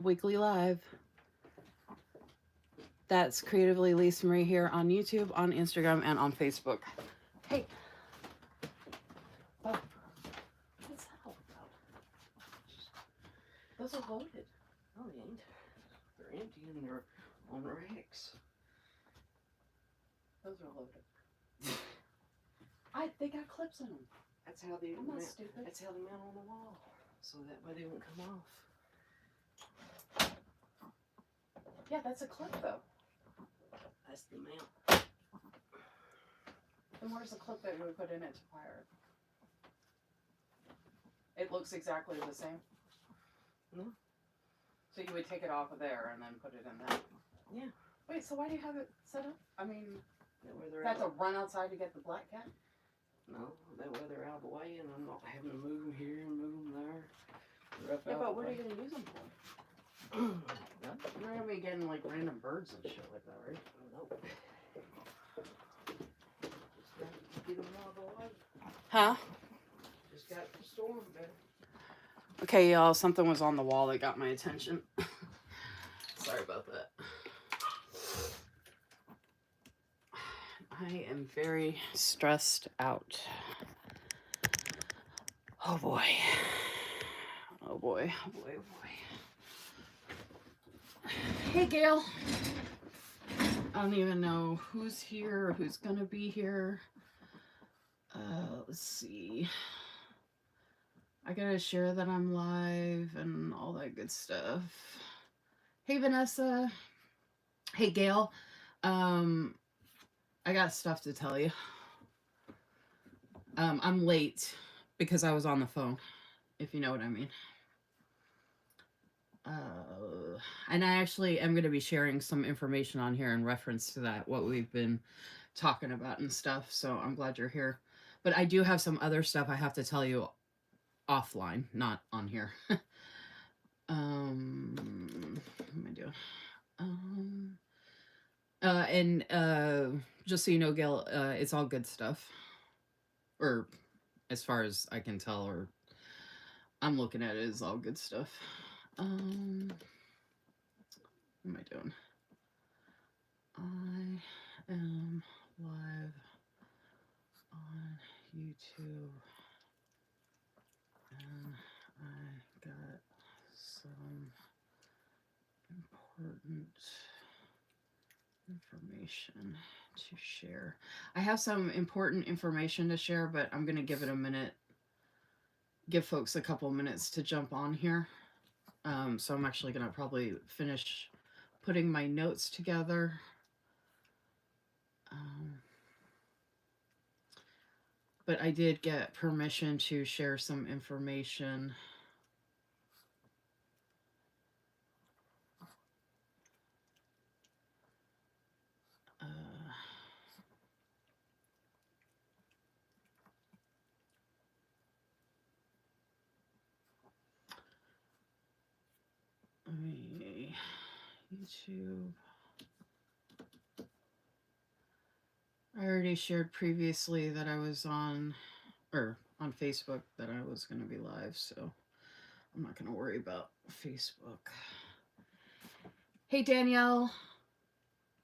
weekly live. That's Creatively Lisa Marie here on YouTube, on Instagram, and on Facebook. Hey, oh, what's that all about? Those are loaded. No, they ain't. They're empty and they're on racks. Those are loaded. They got clips in them. That's how they. I'm not stupid. That's how they mount on the wall, so that way they won't come off. Yeah, that's a clip though. That's the mount. And where's the clip that we would put in it to fire it? It looks exactly the same. No. So you would take it off of there and then put it in that. Yeah. Wait, so why do you have it set up? I mean, that way they're you have to run outside to get the black cat? No, that way they're out of the way and I'm not having to move them here and move them there. Yeah, but what are you going to use them for? You're not going to be getting like random birds and shit like that, right? Nope. Just got to get them out of the way. Huh? Just got to store them better. Okay, y'all, something was on the wall that got my attention. Sorry about that. I am very stressed out. Oh boy. Oh boy. Oh boy. Oh boy. Hey, Gail. I don't even know who's here or who's gonna be here. Let's see. I gotta share that I'm live and all that good stuff. Hey, Vanessa. Hey, Gail. I got stuff to tell you. I'm late because I was on the phone, if you know what I mean. And I actually am going to be sharing some information on here in reference to that, what we've been talking about and stuff. So I'm glad you're here. But I do have some other stuff I have to tell you offline, not on here. What am I doing? And just so you know, Gail, it's all good stuff. Or as far as I can tell, or I'm looking at it as all good stuff. What am I doing? I am live on YouTube, and I got some important information to share. I have some important information to share, but I'm going to give it a minute. Give folks a couple minutes to jump on here. So I'm actually going to probably finish putting my notes together. But I did get permission to share some information. YouTube. I already shared previously that I was on Facebook that I was going to be live, so I'm not going to worry about Facebook. Hey, Danielle.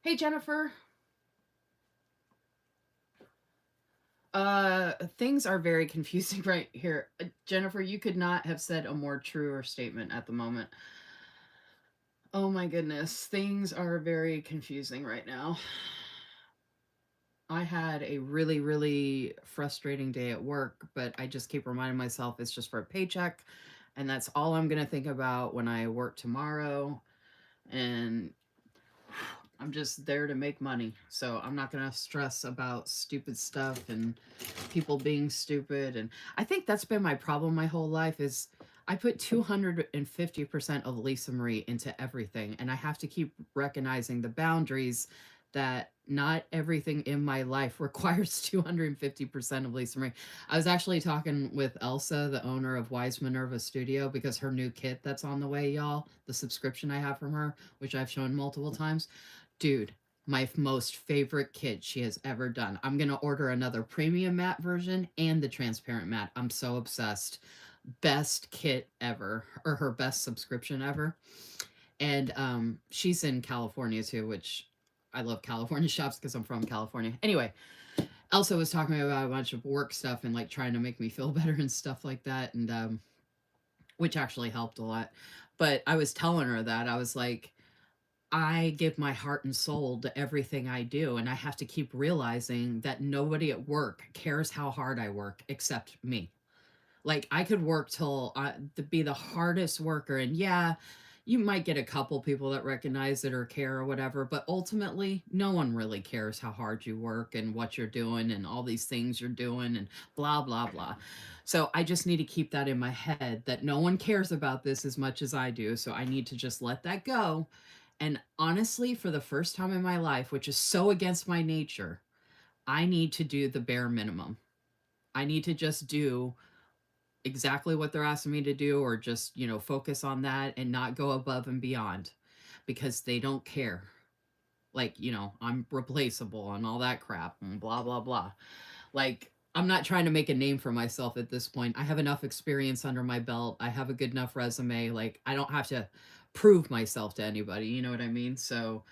Hey, Jennifer. Things are very confusing right here. Jennifer, you could not have said a more truer statement at the moment. Oh my goodness, things are very confusing right now. I had a really, really frustrating day at work, but I just keep reminding myself it's just for a paycheck, and that's all I'm going to think about when I work tomorrow. And I'm just there to make money, so I'm not going to stress about stupid stuff and people being stupid. And I think that's been my problem my whole life is I put 250% of Lisa Marie into everything, and I have to keep recognizing the boundaries that not everything in my life requires 250% of Lisa Marie. I was actually talking with Elsa, the owner of Wise Minerva Studio, because her new kit that's on the way, y'all, the subscription I have from her, which I've shown multiple times. Dude, my most favorite kit she has ever done. I'm going to order another premium matte version and the transparent matte. I'm so obsessed. best kit ever, or her best subscription ever. And she's in California too, which I love California shops because I'm from California. Anyway, Elsa was talking about a bunch of work stuff and like trying to make me feel better and stuff like that, and which actually helped a lot. But I was telling her that I was like, I give my heart and soul to everything I do, and I have to keep realizing that nobody at work cares how hard I work except me. Like I could work till to be the hardest worker, and yeah, you might get a couple people that recognize it or care or whatever, but ultimately, no one really cares how hard you work and what you're doing and all these things you're doing and blah blah blah. So I just need to keep that in my head that no one cares about this as much as I do. So I need to just let that go. And honestly, for the first time in my life, which is so against my nature, I need to do the bare minimum. I need to just do exactly what they're asking me to do, or just, focus on that and not go above and beyond because they don't care. Like, I'm replaceable and all that crap and blah, blah, blah. Like, I'm not trying to make a name for myself at this point. I have enough experience under my belt. I have a good enough resume. Like, I don't have to prove myself to anybody. You know what I mean? So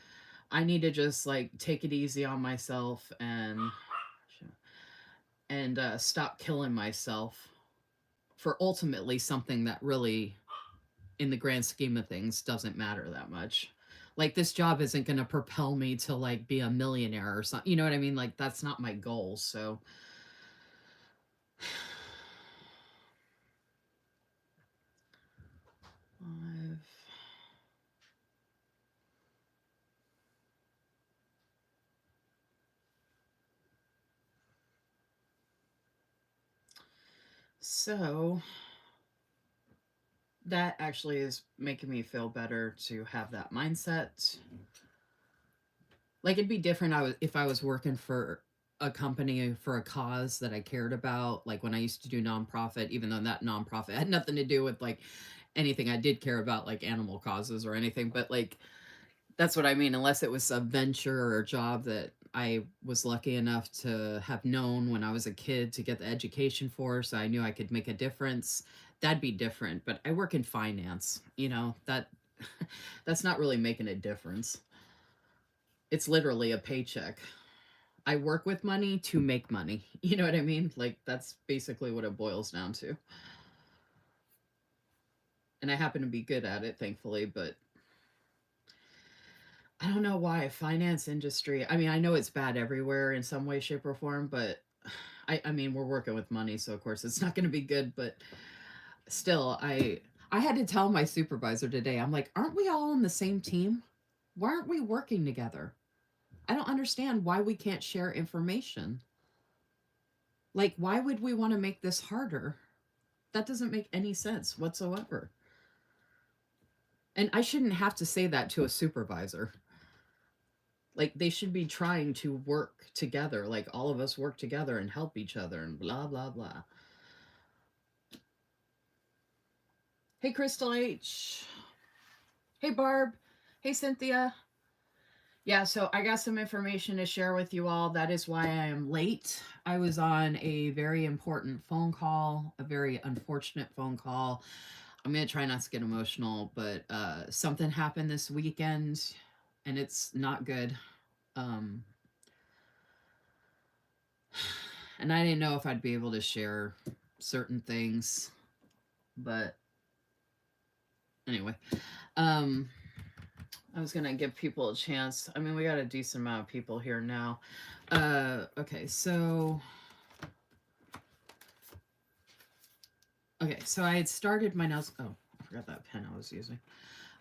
I need to just like take it easy on myself and stop killing myself for ultimately something that really, in the grand scheme of things, doesn't matter that much. Like this job isn't going to propel me to like be a millionaire or something. You know what I mean? Like that's not my goal. So I've so that actually is making me feel better to have that mindset. Like it'd be different if I was working for a company for a cause that I cared about, like when I used to do nonprofit, even though that nonprofit had nothing to do with like anything I did care about, like animal causes or anything. But like that's what I mean. Unless it was a venture or a job that I was lucky enough to have known when I was a kid to get the education for, so I knew I could make a difference, that'd be different. But I work in finance, that's not really making a difference. It's literally a paycheck. I work with money to make money. You know what I mean? Like that's basically what it boils down to. And I happen to be good at it, thankfully, but I don't know why finance industry. I mean, I know it's bad everywhere in some way, shape, or form, but I mean, we're working with money, so of course it's not going to be good. But still, I had to tell my supervisor today. I'm like, aren't we all on the same team? Why aren't we working together? I don't understand why we can't share information. Like, why would we want to make this harder? That doesn't make any sense whatsoever. And I shouldn't have to say that to a supervisor. Like they should be trying to work together, like all of us work together and help each other and blah blah blah. Hey Crystal H. Hey Barb. Hey Cynthia. Yeah, so I got some information to share with you all. That is why I am late. I was on a very important phone call, a very unfortunate phone call. I'm going to try not to get emotional, but something happened this weekend and it's not good. Um, and I didn't know if I'd be able to share certain things, but anyway, um, I was gonna give people a chance. I mean, we got a decent amount of people here now. Okay, so I had started my nails. Oh, I forgot that pen I was using.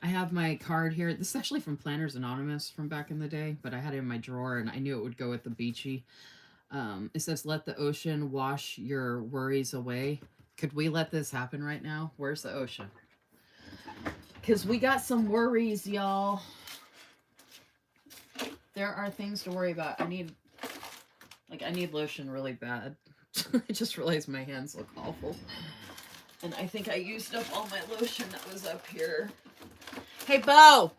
I have my card here. This is actually from Planners Anonymous from back in the day, but I had it in my drawer and I knew it would go with the beachy. It says, "Let the ocean wash your worries away." Could we let this happen right now? Where's the ocean? Because we got some worries, y'all. There are things to worry about. I need lotion really bad. I just realized my hands look awful. And I think I used up all my lotion that was up here. Hey, Bo!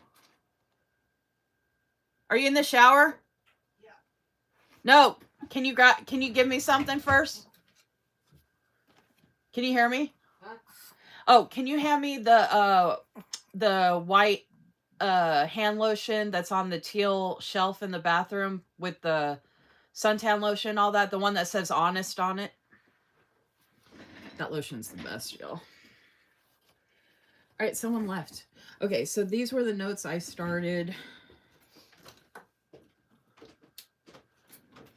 Are you in the shower? Yeah. No. Can you give me something first? Can you hear me? Huh? Oh, can you hand me the white hand lotion that's on the teal shelf in the bathroom with the suntan lotion, all that, the one that says honest on it? That lotion's the best, y'all. All right, someone left. Okay, so these were the notes I started.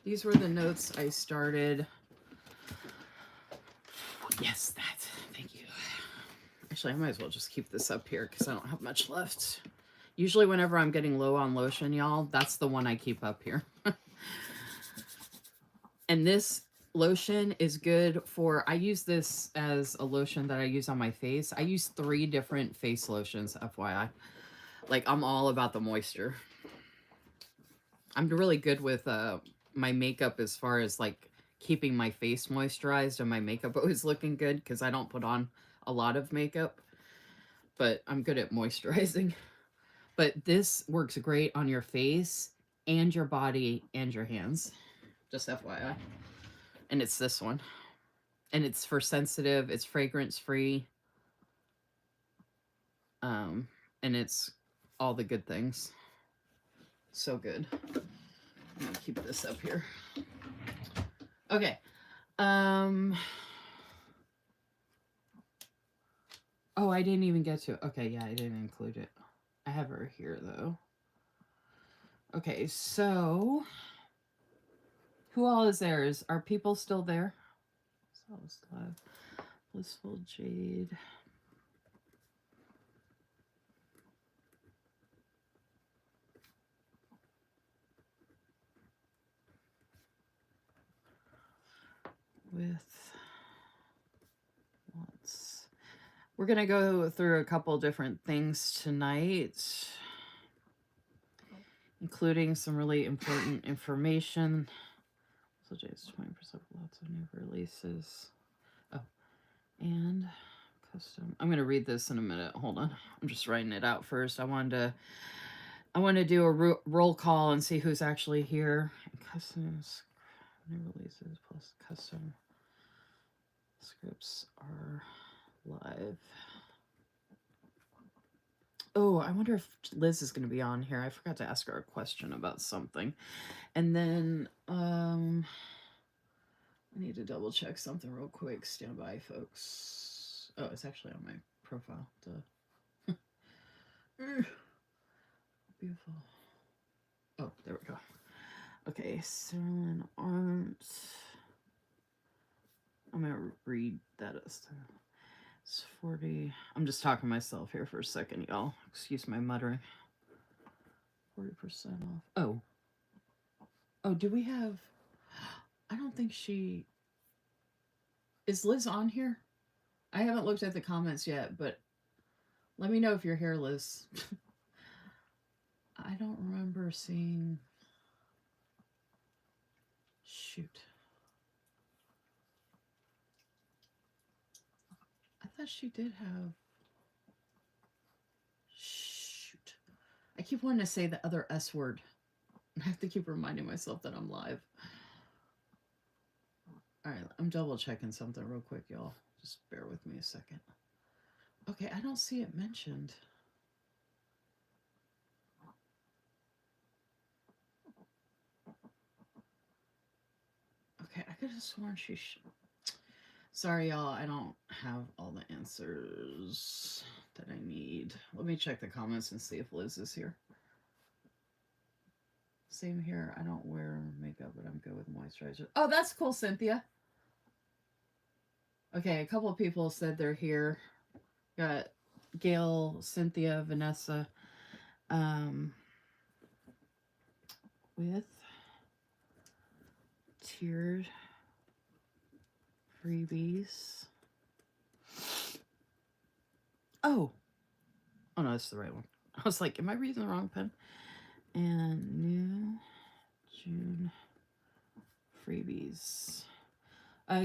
These were the notes I started. Yes, that's, thank you. Actually, I might as well just keep this up here because I don't have much left. Usually whenever I'm getting low on lotion, y'all, that's the one I keep up here. And this lotion is good for, I use this as a lotion that I use on my face. I use 3 different face lotions, FYI. Like, I'm all about the moisture. I'm really good with my makeup as far as like keeping my face moisturized and my makeup always looking good because I don't put on a lot of makeup, but I'm good at moisturizing. But this works great on your face and your body and your hands. Just FYI. And it's this one. And it's for sensitive, it's fragrance free. And it's all the good things. So good. I'm gonna keep this up here. Okay. Oh, I didn't even get to it. Okay, yeah, I didn't include it. I have her here though. Okay, so who all is there? Are people still there? Blissful Jade. With lots. We're gonna go through a couple different things tonight, including some really important information. So Jade's 20% lots of new releases. Oh, and custom. I'm gonna read this in a minute. Hold on. I'm just writing it out first. I want to do a roll call and see who's actually here. Custom new releases plus custom scripts are live. Oh, I wonder if Liz is going to be on here. I forgot to ask her a question about something. And then I need to double check something real quick. Stand by, folks. Oh, it's actually on my profile. Duh. Beautiful. Oh, there we go. Okay, Cerulean Art. I'm going to read that as it's 40. I'm just talking to myself here for a second, y'all. Excuse my muttering. 40% off. Oh. Oh, do we have... I don't think she... Is Liz on here? I haven't looked at the comments yet, but let me know if you're here, Liz. I don't remember seeing... Shoot. I thought she did have... Shoot. I keep wanting to say the other S word. I have to keep reminding myself that I'm live. Alright, I'm double checking something real quick, y'all. Just bear with me a second. Okay, I don't see it mentioned. Okay, I could have sworn she... Sorry, y'all. I don't have all the answers that I need. Let me check the comments and see if Liz is here. Same here. I don't wear makeup, but I'm good with moisturizer. Oh, that's cool, Cynthia. Okay, a couple of people said they're here. Got Gail, Cynthia, Vanessa, with tiered freebies. Oh no, that's the right one. I was like, am I reading the wrong pen? And new June freebies.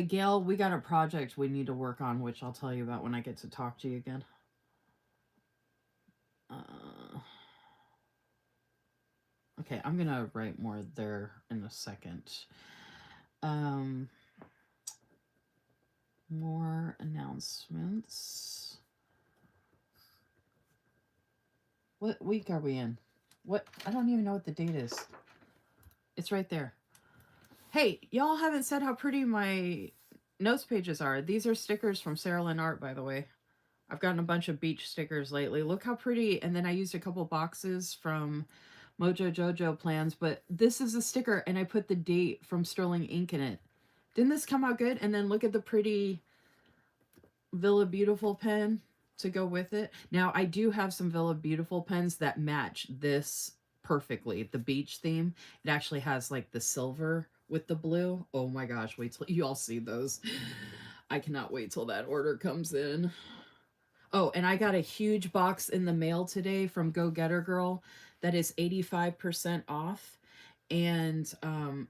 Gail, we got a project we need to work on, which I'll tell you about when I get to talk to you again. Okay, I'm gonna write more there in a second. More announcements. What week are we in? What? I don't even know what the date is. It's right there. Hey, y'all haven't said how pretty my notes pages are. These are stickers from Sarah Lynn Art, by the way. I've gotten a bunch of beach stickers lately. Look how pretty. And then I used a couple boxes from Mojo Jojo Plans, but this is a sticker and I put the date from Sterling Ink in it. Didn't this come out good? And then look at the pretty Villa Beautiful pen to go with it. Now, I do have some Villa Beautiful pens that match this perfectly. The beach theme. It actually has like the silver with the blue. Oh my gosh, wait till you all see those. I cannot wait till that order comes in. Oh, and I got a huge box in the mail today from Go Getter Girl that is 85% off. And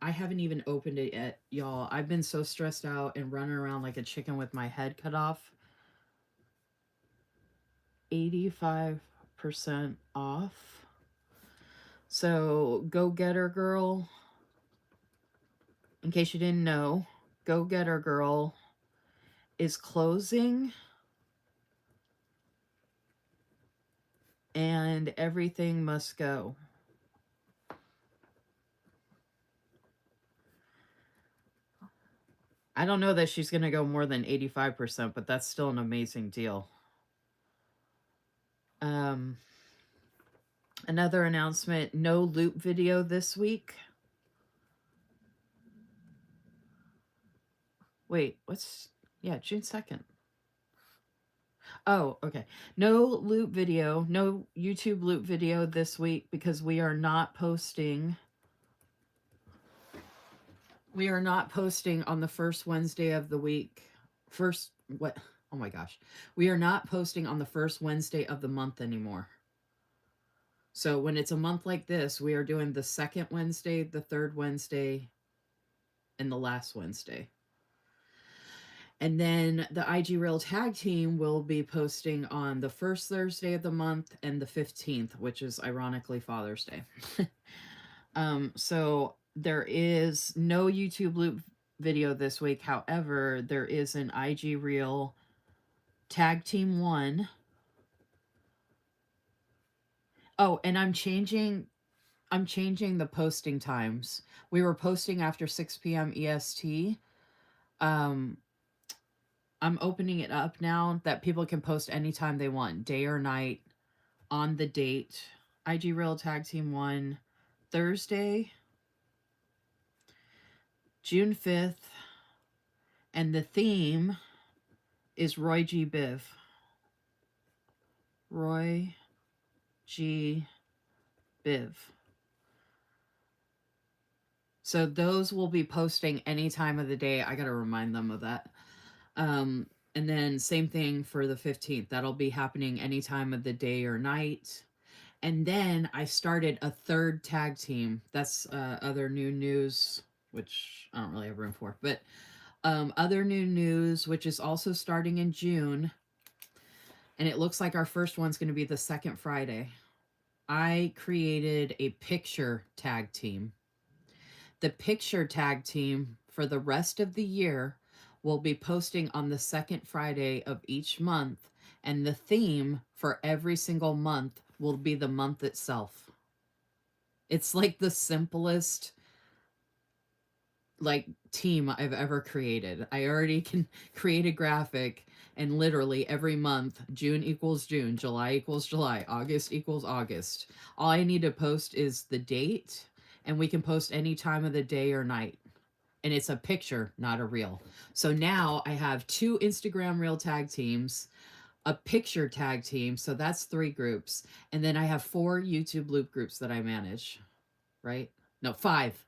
I haven't even opened it yet, y'all. I've been so stressed out and running around like a chicken with my head cut off. 85% off. So, Go Getter Girl, in case you didn't know, Go Getter Girl is closing and everything must go. I don't know that she's going to go more than 85%, but that's still an amazing deal. Another announcement, no loop video this week. Wait, yeah, June 2nd. Oh, okay. No loop video, no YouTube loop video this week because we are not posting. We are not posting on the first Wednesday of the week. What? Oh my gosh. We are not posting on the first Wednesday of the month anymore. So when it's a month like this, we are doing the second Wednesday, the third Wednesday, and the last Wednesday. And then the IG Rail Tag Team will be posting on the first Thursday of the month and the 15th, which is ironically Father's Day. So there is no YouTube loop video this week. However, there is an IG Reel Tag Team 1. Oh, and I'm changing the posting times. We were posting after 6 p.m. EST. I'm opening it up now that people can post anytime they want, day or night, on the date. IG Real Tag Team 1, Thursday, June 5th, and the theme is Roy G. Biv. Roy G. Biv. So those will be posting any time of the day. I got to remind them of that. And then same thing for the 15th. That'll be happening any time of the day or night. And then I started a third tag team. That's other new news, which I don't really have room for. But other new news, which is also starting in June. And it looks like our first one's going to be the second Friday. I created a picture tag team. The picture tag team for the rest of the year will be posting on the second Friday of each month, and the theme for every single month will be the month itself. It's like the simplest team I've ever created. I already can create a graphic and literally every month, June equals June, July equals July, August equals August. All I need to post is the date, and we can post any time of the day or night. And it's a picture, not a reel. So now I have 2 Instagram reel tag teams, a picture tag team. So that's 3 groups. And then I have 4 YouTube loop groups that I manage, right? No, 5.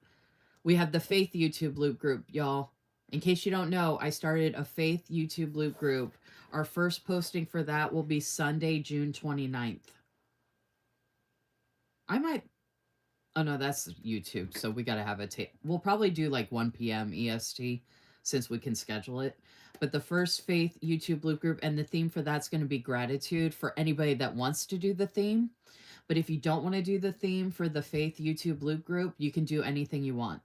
We have the Faith YouTube loop group, y'all. In case you don't know, I started a Faith YouTube loop group. Our first posting for that will be Sunday, June 29th. I might. Oh no, that's YouTube. So we got to have a tape. We'll probably do like 1 p.m. EST since we can schedule it. But the first Faith YouTube loop group, and the theme for that's going to be gratitude for anybody that wants to do the theme. But if you don't want to do the theme for the Faith YouTube loop group, you can do anything you want.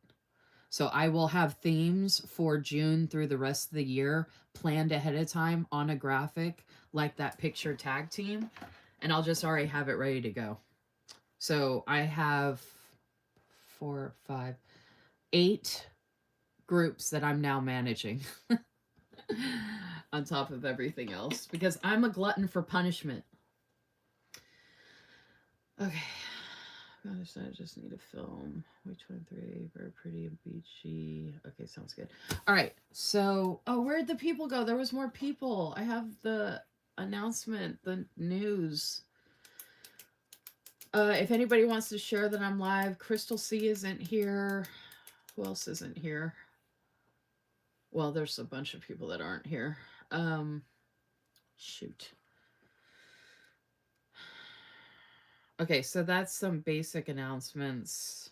So I will have themes for June through the rest of the year planned ahead of time on a graphic like that picture tag team. and I'll just already have it ready to go. So I have four, five, eight groups that I'm now managing on top of everything else because I'm a glutton for punishment. Okay. I just need a film. Which one? Three, very pretty and beachy. Okay, sounds good. All right. So, oh, where'd the people go? There was more people. I have the announcement, the news. If anybody wants to share that I'm live, Crystal C isn't here. Who else isn't here? Well, there's a bunch of people that aren't here. Shoot. Okay, so that's some basic announcements.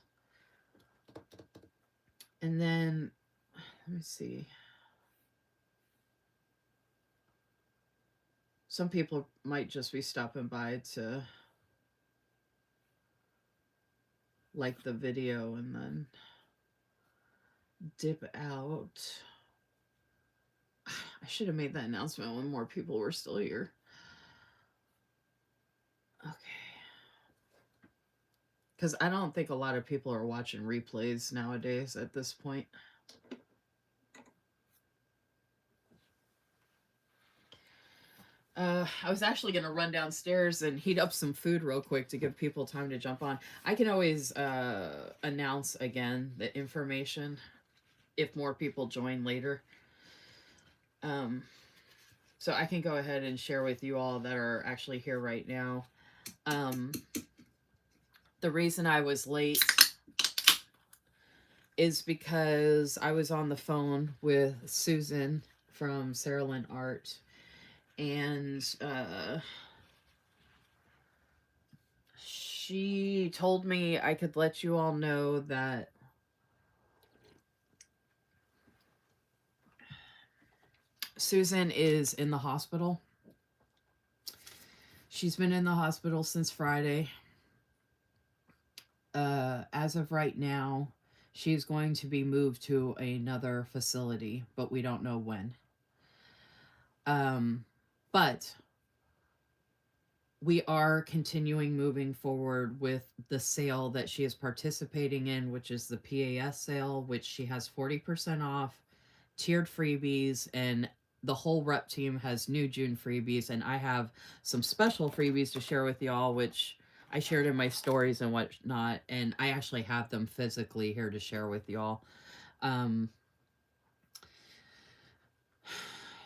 And then, let me see. Some people might just be stopping by to like the video and then dip out. I should have made that announcement when more people were still here. Okay. Because I don't think a lot of people are watching replays nowadays at this point. I was actually going to run downstairs and heat up some food real quick to give people time to jump on. I can always announce again the information if more people join later. So I can go ahead and share with you all that are actually here right now. The reason I was late is because I was on the phone with Susan from Sarah Lynn Art, and she told me I could let you all know that Susan is in the hospital. She's been in the hospital since Friday. As of right now, she's going to be moved to another facility, but we don't know when. But we are continuing moving forward with the sale that she is participating in, which is the PAS sale, which she has 40% off, tiered freebies, and the whole rep team has new June freebies. And I have some special freebies to share with y'all, which I shared in my stories and whatnot. And I actually have them physically here to share with y'all.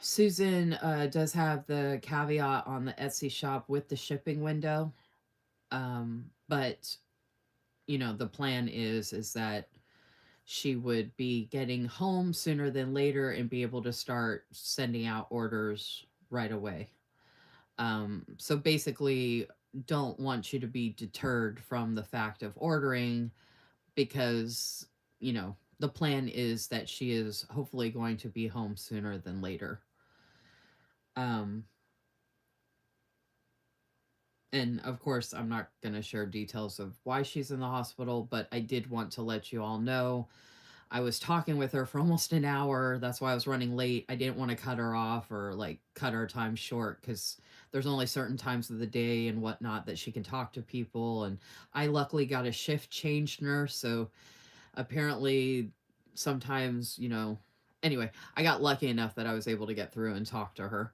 Susan does have the caveat on the Etsy shop with the shipping window. But you know, the plan is that she would be getting home sooner than later and be able to start sending out orders right away. So basically, don't want you to be deterred from the fact of ordering because, you know, the plan is that she is hopefully going to be home sooner than later. And of course, I'm not going to share details of why she's in the hospital, but I did want to let you all know. I was talking with her for almost an hour. That's why I was running late. I didn't want to cut her off or like cut our time short because there's only certain times of the day and whatnot that she can talk to people. And I luckily got a shift change nurse. So apparently, sometimes, you know, anyway, I got lucky enough that I was able to get through and talk to her.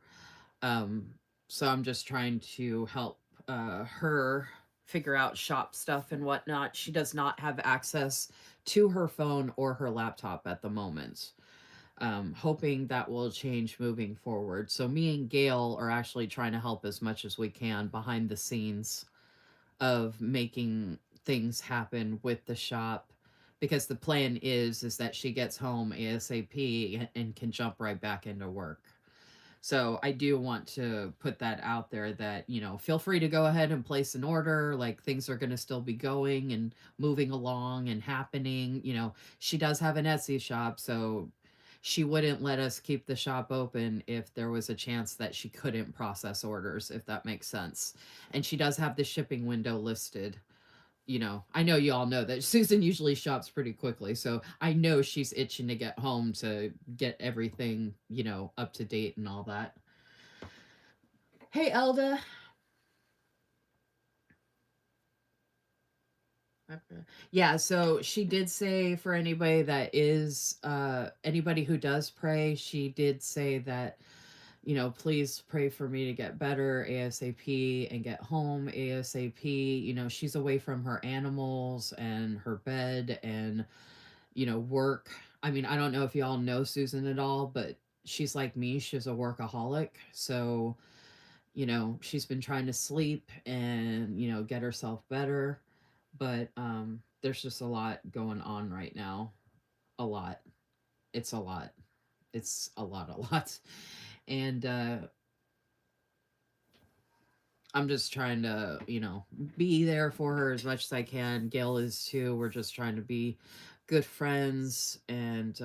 Um, so I'm just trying to help her figure out shop stuff and whatnot. She does not have access to her phone or her laptop at the moment. Hoping that will change moving forward. So me and Gail are actually trying to help as much as we can behind the scenes of making things happen with the shop because the plan is that she gets home ASAP and can jump right back into work. So I do want to put that out there that, you know, feel free to go ahead and place an order. Like things are going to still be going and moving along and happening. You know, she does have an Etsy shop, so she wouldn't let us keep the shop open if there was a chance that she couldn't process orders, if that makes sense. And she does have the shipping window listed. You know, I know you all know that Susan usually shops pretty quickly, so I know she's itching to get home to get everything, you know, up to date and all that. Hey, Elda. Okay. Yeah, so she did say for anybody that is anybody who does pray, she did say that, you know, please pray for me to get better ASAP and get home ASAP. You know, she's away from her animals and her bed and, you know, work. I mean, I don't know if y'all know Susan at all, but she's like me, she's a workaholic. So, you know, she's been trying to sleep and, you know, get herself better, but there's just a lot going on right now. A lot. It's a lot. It's a lot. And I'm just trying to, you know, be there for her as much as I can. Gail is too. We're just trying to be good friends. And,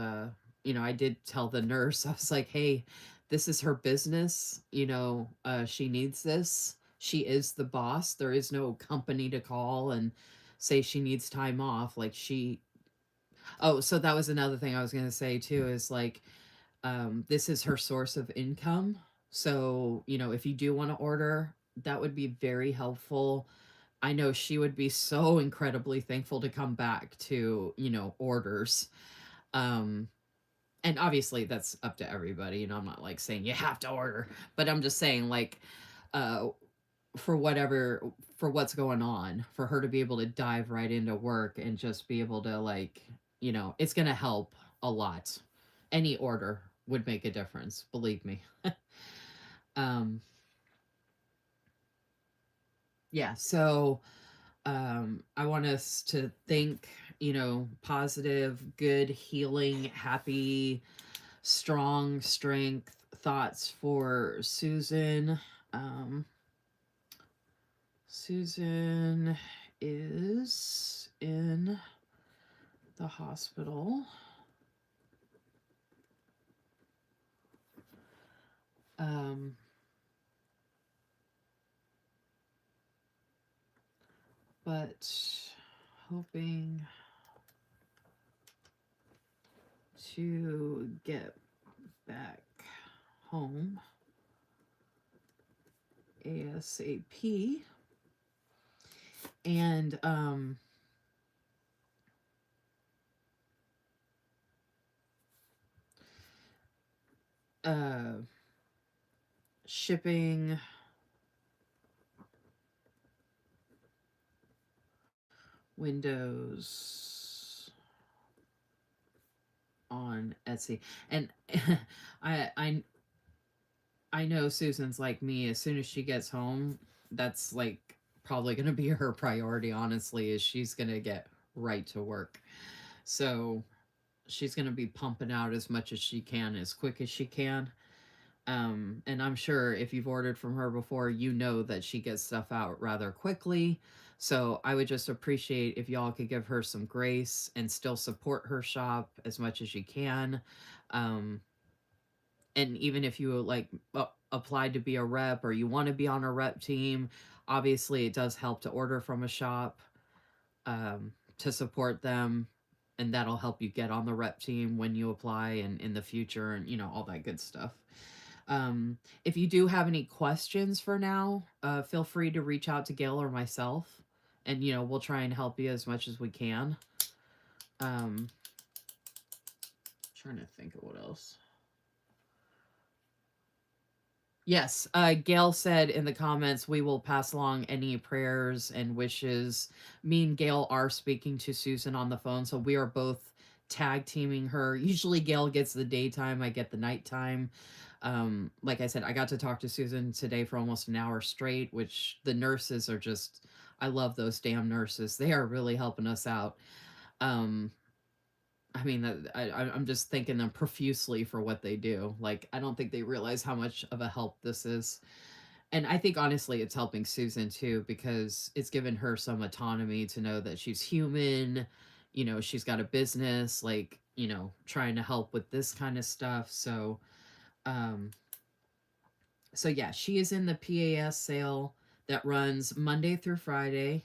you know, I did tell the nurse, I was like, hey, this is her business. You know, she needs this. She is the boss. There is no company to call and say she needs time off. Like, oh, so that was another thing I was going to say too is like, this is her source of income. So, you know, if you do want to order, that would be very helpful. I know she would be so incredibly thankful to come back to, you know, orders. Um, and obviously that's up to everybody. You know, I'm not like saying you have to order, but I'm just saying like, uh, for whatever, for what's going on, for her to be able to dive right into work and just be able to like, you know, it's going to help a lot. Any order would make a difference, believe me. um yeah, so I want us to think, you know, positive, good, healing, happy, strong strength thoughts for Susan. um Susan is in the hospital. Um, but hoping to get back home ASAP. And uh shipping windows on Etsy. And I I I know Susan's like me. As soon as she gets home, that's like probably going to be her priority, honestly, is she's going to get right to work. So she's going to be pumping out as much as she can, as quick as she can. And I'm sure if you've ordered from her before, you know that she gets stuff out rather quickly. So I would just appreciate if y'all could give her some grace and still support her shop as much as you can. Um, and even if you like applied to be a rep or you want to be on a rep team, obviously it does help to order from a shop, to support them, and that'll help you get on the rep team when you apply and in the future, and you know, all that good stuff. If you do have any questions for now, feel free to reach out to Gail or myself, and you know, we'll try and help you as much as we can. um Trying to think of what else. Yes, Gail said in the comments, we will pass along any prayers and wishes. Me and Gail are speaking to Susan on the phone, so we are both tag teaming her. Usually Gail gets the daytime, I get the nighttime. Like I said, I got to talk to Susan today for almost an hour straight, which the nurses are just, I love those damn nurses. They are really helping us out. Um, I mean, I'm just thanking them profusely for what they do. Like, I don't think they realize how much of a help this is. And I think honestly, it's helping Susan too, because it's given her some autonomy to know that she's human. You know, she's got a business, like, you know, trying to help with this kind of stuff. Um, so yeah, she is in the PAS sale that runs Monday through Friday.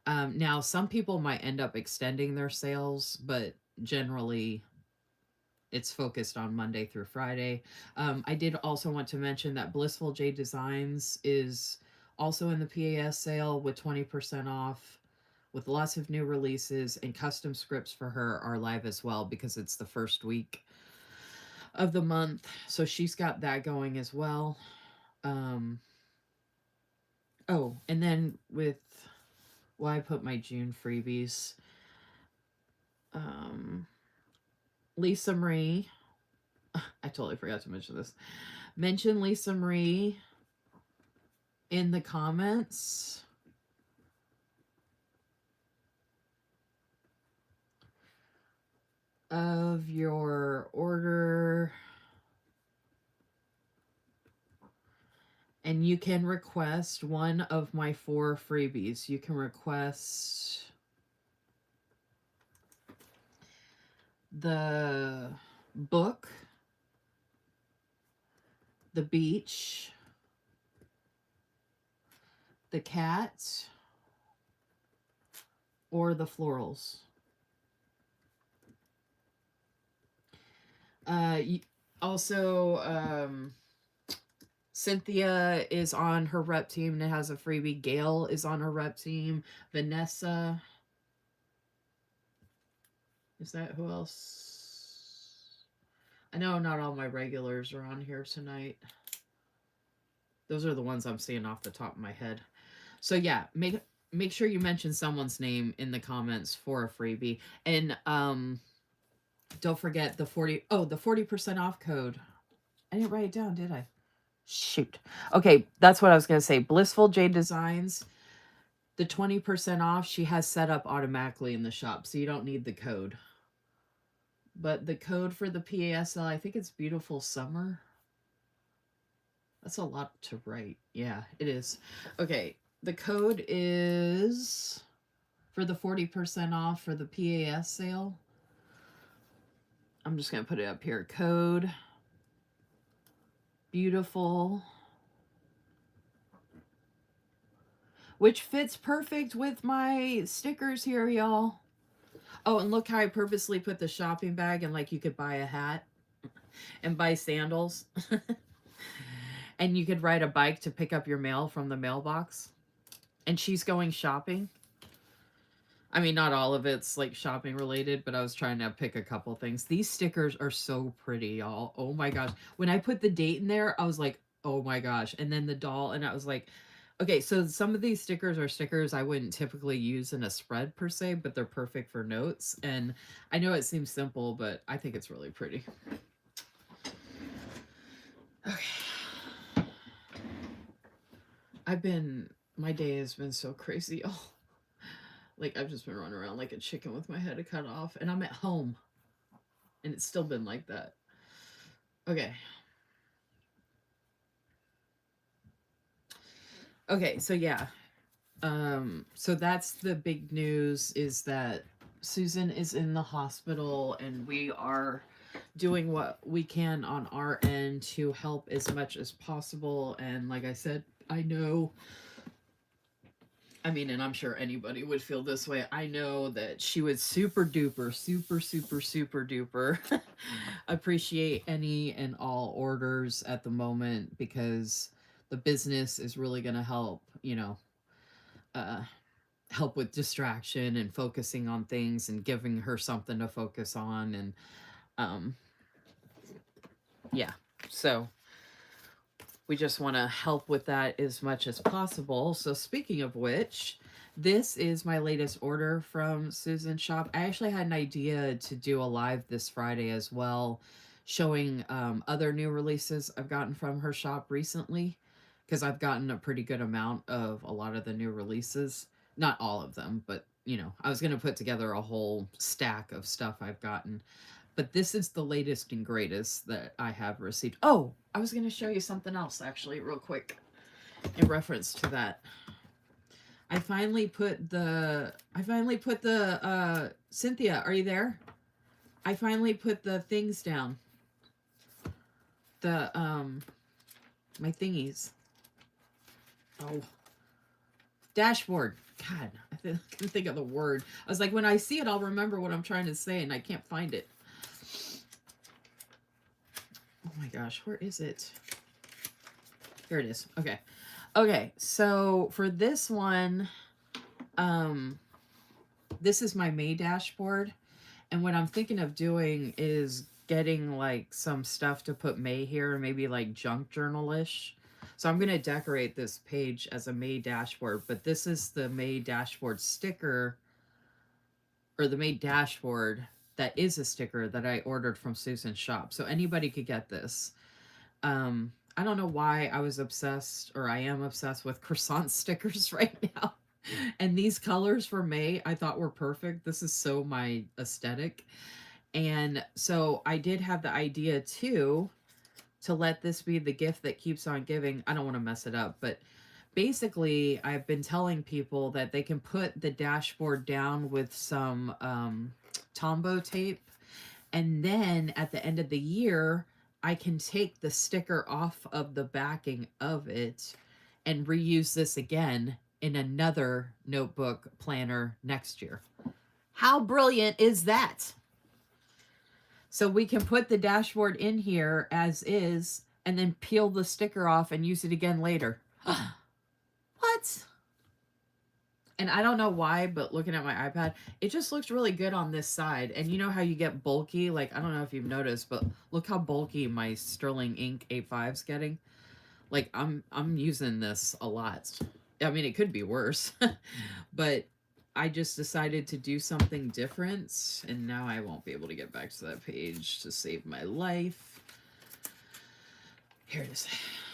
Now, some people might end up extending their sales, but generally it's focused on Monday through Friday. I did also want to mention that Blissful J Designs is also in the PAS sale with 20% off. with lots of new releases, and custom scripts for her are live as well because it's the first week of the month. So she's got that going as well. Um, oh, and then with, well, I put my June freebies. Um, Lisa Marie, I totally forgot to mention this. Mention Lisa Marie in the comments of your order, and you can request one of my 4 freebies. You can request the book, the beach, the cat, or the florals. Also, Cynthia is on her rep team and it has a freebie. Gail is on her rep team. Vanessa. Is that who else? I know not all my regulars are on here tonight. Those are the ones I'm seeing off the top of my head. So yeah, make sure you mention someone's name in the comments for a freebie. And don't forget the 40% off code. I didn't write it down, did I? Shoot. Okay, that's what I was going to say. Blissful Jade Designs, the 20% off she has set up automatically in the shop, so you don't need the code. But the code for the PASL, I think it's Beautiful Summer. That's a lot to write. Yeah, it is. Okay, the code is for the 40% off for the PAS sale. I'm just going to put it up here. Code Beautiful, which fits perfect with my stickers here, y'all. Oh, and look how I purposely put the shopping bag and like you could buy a hat and buy sandals. And you could ride a bike to pick up your mail from the mailbox. And she's going shopping. I mean, not all of it's like shopping related, but I was trying to pick a couple things. These stickers are so pretty, y'all. Oh my gosh. When I put the date in there, I was like, oh my gosh. And then the doll, and I was like, okay, so some of these stickers are stickers I wouldn't typically use in a spread per se, but they're perfect for notes. And I know it seems simple, but I think it's really pretty. Okay. My day has been so crazy. Oh, like I've just been running around like a chicken with my head cut off, and I'm at home. And it's still been like that. Okay. Okay, so yeah. So that's the big news, is that Susan is in the hospital and we are doing what we can on our end to help as much as possible. And like I said, I know, I mean, and I'm sure anybody would feel this way. I know that she would super duper, super duper appreciate any and all orders at the moment, because the business is really going to help, uh, help with distraction and focusing on things and giving her something to focus on. And um, yeah, so we just want to help with that as much as possible. So speaking of which, this is my latest order from Susan's shop. I actually had an idea to do a live this Friday as well, showing other new releases I've gotten from her shop recently, because I've gotten a pretty good amount of a lot of the new releases. Not all of them, but I was going to put together a whole stack of stuff I've gotten. But this is the latest and greatest that I have received. Oh, I was going to show you something else, actually, real quick, in reference to that. I finally put the, Cynthia, are you there? I finally put the things down. The, my thingies. Oh. Dashboard. God, I couldn't think of the word. I was like, when I see it, I'll remember what I'm trying to say, and I can't find it. Oh my gosh, where is it? Here it is. Okay. Okay, so for this one, this is my May dashboard. And what I'm thinking of doing is getting like some stuff to put May here, maybe like junk journal-ish. So I'm going to decorate this page as a May dashboard, but this is the May dashboard sticker, or the May dashboard that is a sticker that I ordered from Susan's shop. So anybody could get this. I don't know why I was obsessed, or I am obsessed with croissant stickers right now. And these colors for May I thought were perfect. This is so my aesthetic. And so I did have the idea too to let this be the gift that keeps on giving. I don't want to mess it up, but basically I've been telling people that they can put the dashboard down with some Tombow tape, and then at the end of the year I can take the sticker off of the backing of it and reuse this again in another notebook planner next year. How brilliant is that? So we can put the dashboard in here as is and then peel the sticker off and use it again later. What? And I don't know why, but looking at my iPad, it just looks really good on this side. And you know how you get bulky? Like, I don't know if you've noticed, but look how bulky my Sterling Ink A5's getting. Like, I'm using this a lot. I mean, it could be worse, but I just decided to do something different, and now I won't be able to get back to that page to save my life. Here it is.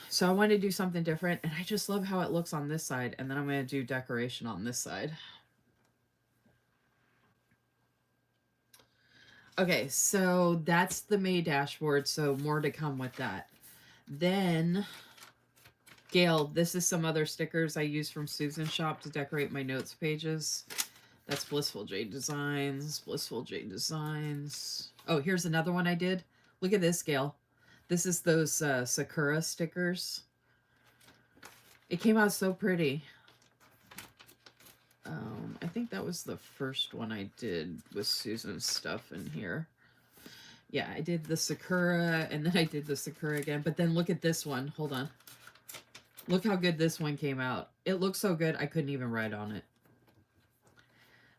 So I wanted to do something different, and I just love how it looks on this side, and then I'm going to do decoration on this side. Okay, so that's the May dashboard, so more to come with that. Then, Gail, this is some other stickers I use from Susan's shop to decorate my notes pages. That's Blissful Jade Designs, Blissful Jade Designs. Oh, here's another one I did. Look at this, Gail. This is those Sakura stickers. It came out so pretty. I think that was the first one I did with Susan's stuff in here. Yeah, I did the Sakura, and then I did the Sakura again. But then look at this one. Hold on. Look how good this one came out. It looks so good, I couldn't even write on it.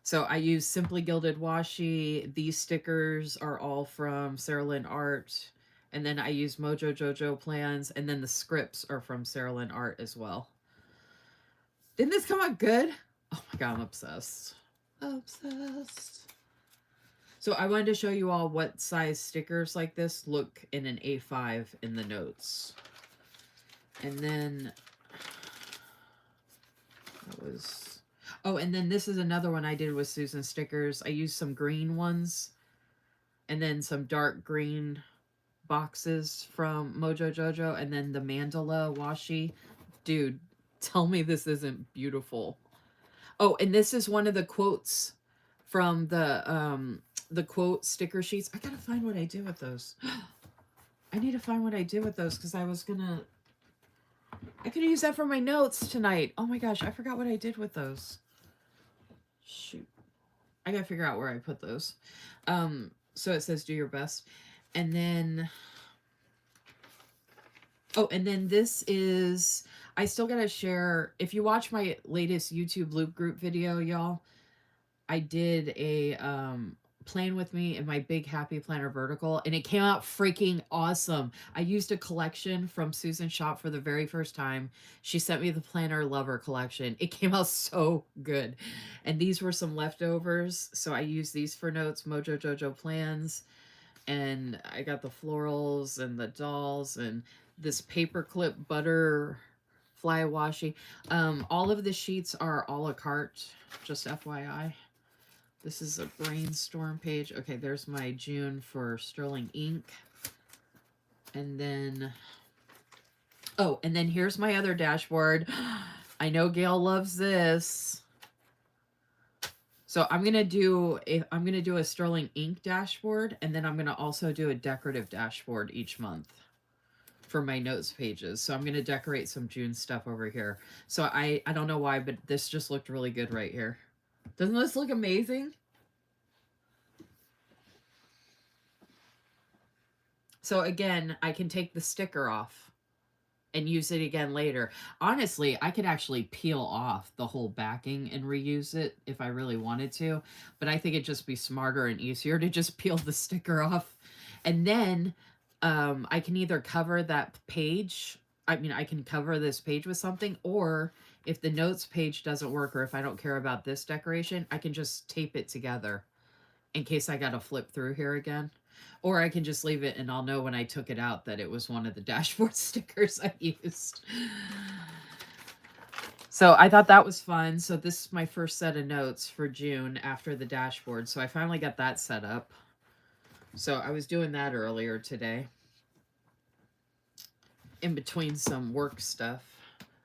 So I use Simply Gilded Washi. These stickers are all from Sarah Lynn Art. And then I use Mojo Jojo plans. And then the scripts are from Sarah Lynn Art as well. Didn't this come out good? Oh my god, I'm obsessed. Obsessed. So I wanted to show you all what size stickers like this look in an A5 in the notes. And then that was... Oh, and then this is another one I did with Susan stickers. I used some green ones and then some dark green boxes from Mojo Jojo, and then the mandala washi. Dude, tell me this isn't beautiful. Oh, and this is one of the quotes from the quote sticker sheets. I gotta find what I did with those. I need to find what I did with those because I could use that for my notes tonight. Oh my gosh, I forgot what I did with those. Shoot. I gotta figure out where I put those. So it says do your best. And then, oh, and then this is, I still gotta share, if you watch my latest YouTube loop group video, y'all, I did a plan with me in my big happy planner vertical, and it came out freaking awesome. I used a collection from Susan's shop for the very first time. She sent me the planner lover collection. It came out so good. And these were some leftovers, so I used these for notes, Mojo Jojo plans, and I got the florals and the dolls and this paperclip butterfly washi. All of the sheets are a la carte, just FYI. This is a brainstorm page. Okay, there's my June for Sterling Ink. And then, oh, and then here's my other dashboard. I know Gail loves this. So I'm gonna do a Sterling Ink dashboard, and then I'm gonna also do a decorative dashboard each month for my notes pages. So I'm gonna decorate some June stuff over here. So I don't know why, but this just looked really good right here. Doesn't this look amazing? So again, I can take the sticker off. and use it again later. Honestly, I could actually peel off the whole backing and reuse it if I really wanted to, but I think it'd just be smarter and easier to just peel the sticker off. And then I can either cover that page, I mean, I can cover this page with something, or if the notes page doesn't work, or if I don't care about this decoration, I can just tape it together in case I got to flip through here again. Or I can just leave it and I'll know when I took it out that it was one of the dashboard stickers I used. So I thought that was fun. So this is my first set of notes for June after the dashboard. So I finally got that set up. So I was doing that earlier today in between some work stuff.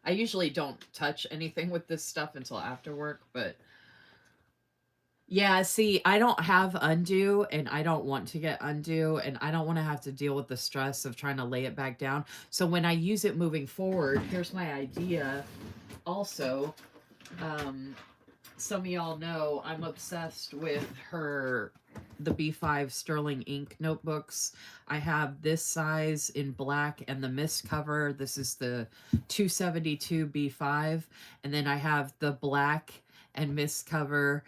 I usually don't touch anything with this stuff until after work, but yeah, see, I don't have undo and I don't want to get undo and I don't want to have to deal with the stress of trying to lay it back down. So when I use it moving forward, here's my idea. Also, um, some of y'all know I'm obsessed with the B5 Sterling ink notebooks. I have this size in black and the mist cover. This is the 272 B5. And then I have the black and mist cover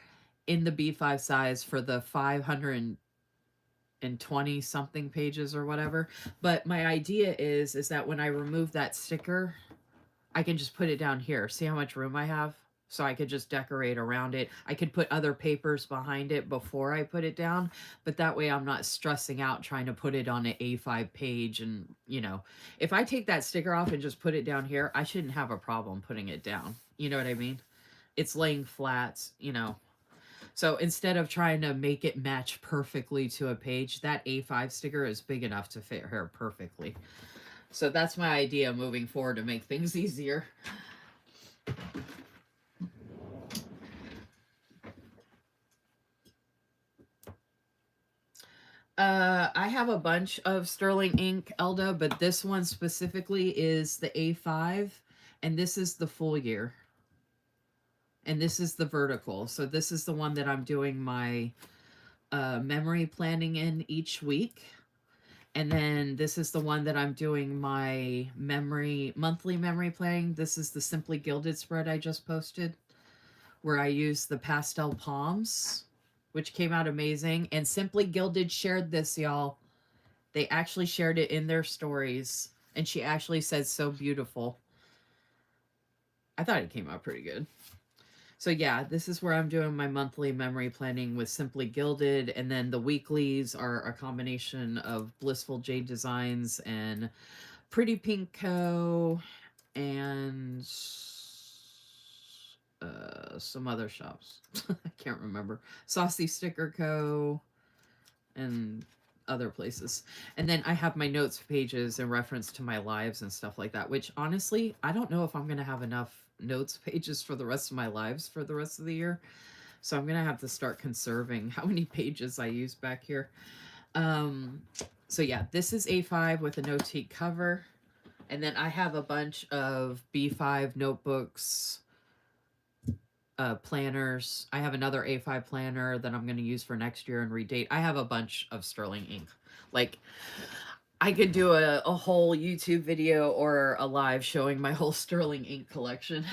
in the B5 size for the 520 something pages or whatever. But my idea is that when I remove that sticker, I can just put it down here. See how much room I have? So I could just decorate around it. I could put other papers behind it before I put it down, but that way I'm not stressing out trying to put it on an A5 page. And, you know, if I take that sticker off and just put it down here, I shouldn't have a problem putting it down. You know what I mean? It's laying flat, you know. So instead of trying to make it match perfectly to a page, that A5 sticker is big enough to fit her perfectly. So that's my idea moving forward to make things easier. I have a bunch of Sterling ink, Elda, but this one specifically is the A5, and this is the full year. And this is the vertical. So this is the one that I'm doing my memory planning in each week. And then this is the one that I'm doing my monthly memory planning. This is the Simply Gilded spread I just posted, where I use the pastel palms, which came out amazing. And Simply Gilded shared this, y'all. They actually shared it in their stories, and she actually said so beautiful. I thought it came out pretty good. So yeah, this is where I'm doing my monthly memory planning with Simply Gilded, and then the weeklies are a combination of Blissful Jade Designs and Pretty Pink Co. and some other shops. I can't remember. Saucy Sticker Co. and other places. And then I have my notes pages in reference to my lives and stuff like that, which honestly, I don't know if I'm going to have enough notes pages for the rest of my lives for the rest of the year. So I'm going to have to start conserving how many pages I use back here. Um, so yeah, this is A5 with a no-teak cover. And then I have a bunch of B5 notebooks, planners. I have another A5 planner that I'm going to use for next year and redate. I have a bunch of Sterling ink. Like, I could do a whole YouTube video or a live showing my whole Sterling ink collection.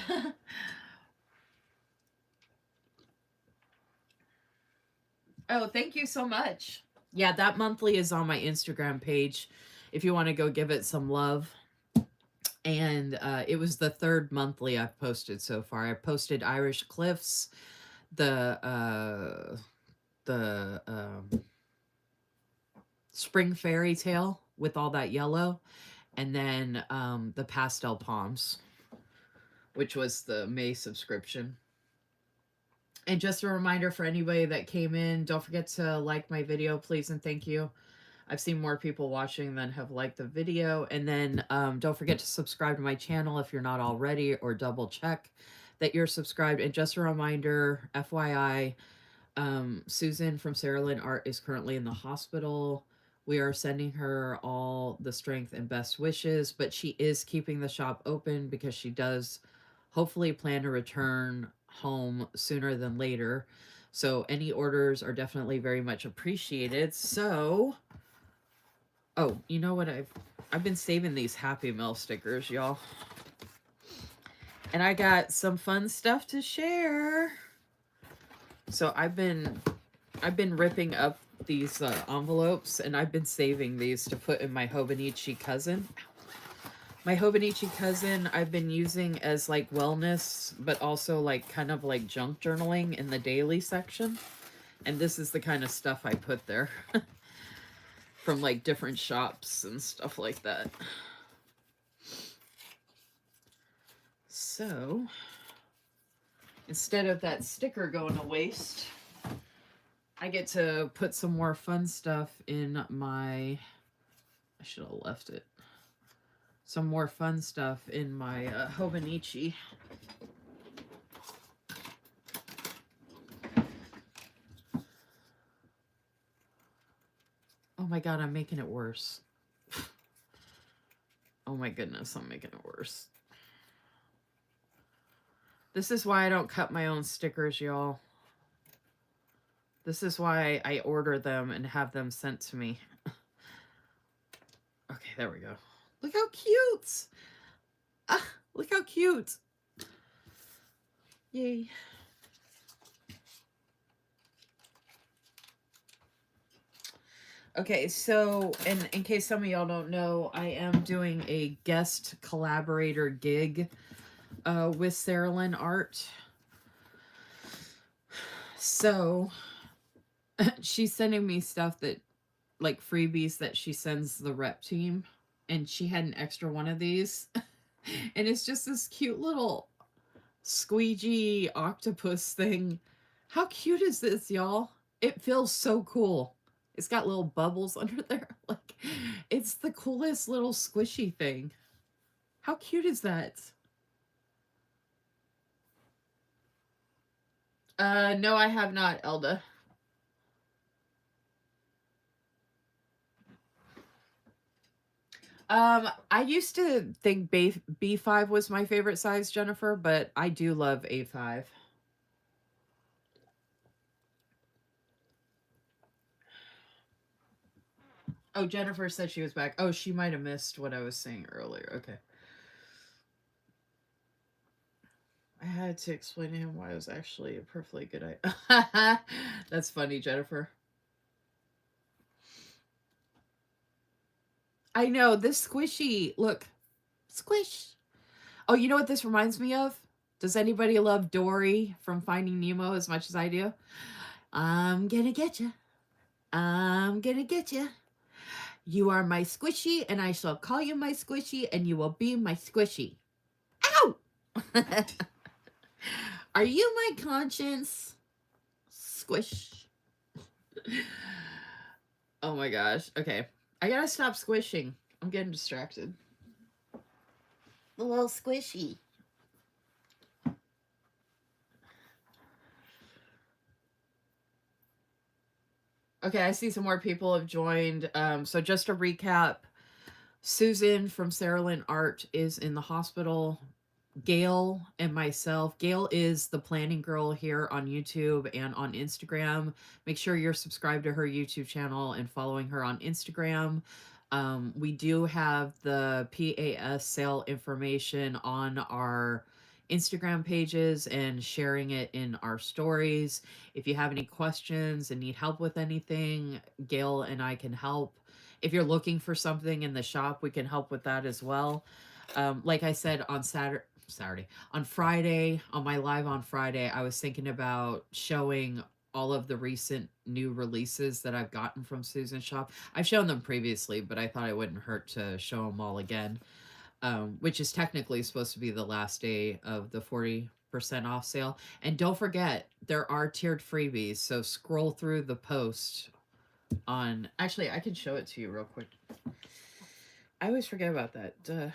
Oh, thank you so much. Yeah, that monthly is on my Instagram page if you want to go give it some love. And it was the third monthly I've posted so far. I posted Irish Cliffs, the Spring Fairy Tale with all that yellow, and then the Pastel Palms, which was the May subscription. And just a reminder for anybody that came in, don't forget to like my video, please and thank you. I've seen more people watching than have liked the video. And then don't forget to subscribe to my channel if you're not already, or double check that you're subscribed. And just a reminder, FYI, Susan from Sarah Lynn Art is currently in the hospital. We are sending her all the strength and best wishes, but she is keeping the shop open because she does hopefully plan to return home sooner than later. So any orders are definitely very much appreciated. So Oh, you know what? I've been saving these Happy Meal stickers, y'all. And I got some fun stuff to share. So I've been ripping up these envelopes, and I've been saving these to put in my Hobonichi cousin. My Hobonichi cousin I've been using as like wellness, but also like kind of like junk journaling in the daily section. And this is the kind of stuff I put there from like different shops and stuff like that. So instead of that sticker going to waste, I get to put some more fun stuff in my. I should have left it. Some more fun stuff in my Hobonichi. Oh my god, I'm making it worse. Oh my goodness, I'm making it worse. This is why I don't cut my own stickers, y'all. This is why I order them and have them sent to me. Okay, there we go. Look how cute! Ah, look how cute! Yay. Okay, so in case some of y'all don't know, I am doing a guest collaborator gig with Sarah Lynn Art. So she's sending me stuff that, like freebies that she sends the rep team, and she had an extra one of these. And it's just this cute little squeegee octopus thing. How cute is this, y'all? It feels so cool. It's got little bubbles under there. Like, it's the coolest little squishy thing. How cute is that? No, I have not, Elda. I used to think B5 was my favorite size, Jennifer, but I do love A5. Oh, Jennifer said she was back. Oh, she might have missed what I was saying earlier. Okay. I had to explain to him why it was actually a perfectly good idea. That's funny, Jennifer. I know, this squishy. Look. Squish. Oh, you know what this reminds me of? Does anybody love Dory from Finding Nemo as much as I do? I'm gonna get you. I'm gonna get you. You are my squishy, and I shall call you my squishy, and you will be my squishy. Ow! Are you my conscience? Squish. Oh my gosh. Okay. I gotta stop squishing. I'm getting distracted. A little squishy. Okay, I see some more people have joined. So just to recap, Susan from Sarah Lynn Art is in the hospital. Gail and myself. Gail is the planning girl here on YouTube and on Instagram. Make sure you're subscribed to her YouTube channel and following her on Instagram. We do have the PAS sale information on our Instagram pages and sharing it in our stories. If you have any questions and need help with anything, Gail and I can help. If you're looking for something in the shop, we can help with that as well. Like I said on on Friday, on my live on Friday, I was thinking about showing all of the recent new releases that I've gotten from Susan's shop. I've shown them previously, but I thought it wouldn't hurt to show them all again, which is technically supposed to be the last day of the 40% off sale. And don't forget, there are tiered freebies, so scroll through the post on. Actually, I can show it to you real quick. I always forget about that. Duh.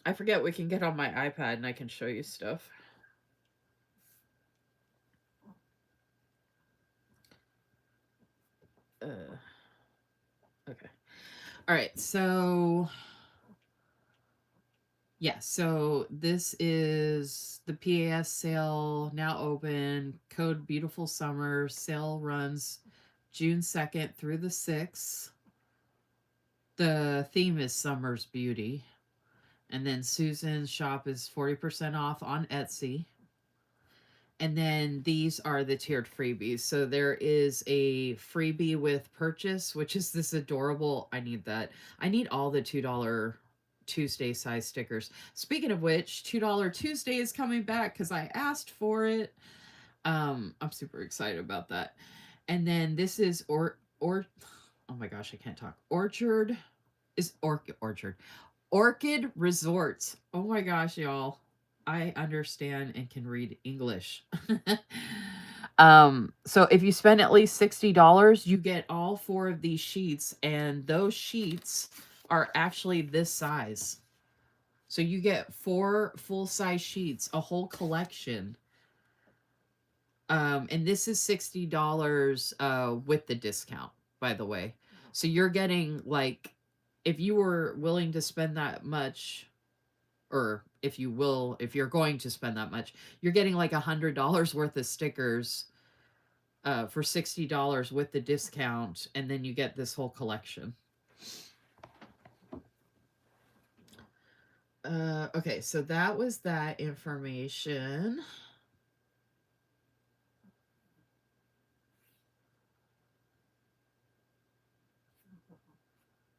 I forget we can get on my iPad and I can show you stuff. Okay. All right. So, yeah. So this is the PAS sale now open. Code Beautiful Summer. Sale runs June 2nd through the 6th. The theme is Summer's Beauty. And then Susan's shop is 40% off on Etsy. And then these are the tiered freebies. So there is a freebie with purchase, which is this adorable. I need that. I need all the $2 Tuesday size stickers. Speaking of which, $2 Tuesday is coming back because I asked for it. I'm super excited about that. And then this is or oh my gosh, I can't talk. Orchid Resorts. Oh my gosh, y'all. I understand and can read English. So if you spend at least $60, you get all 4 of these sheets, and those sheets are actually this size. So you get 4 full-size sheets, a whole collection. And this is $60 with the discount, by the way. So you're getting, like, if you were willing to spend that much, or if you're going to spend that much, you're getting like $100 worth of stickers for $60 with the discount, and then you get this whole collection. Okay, so that was that information.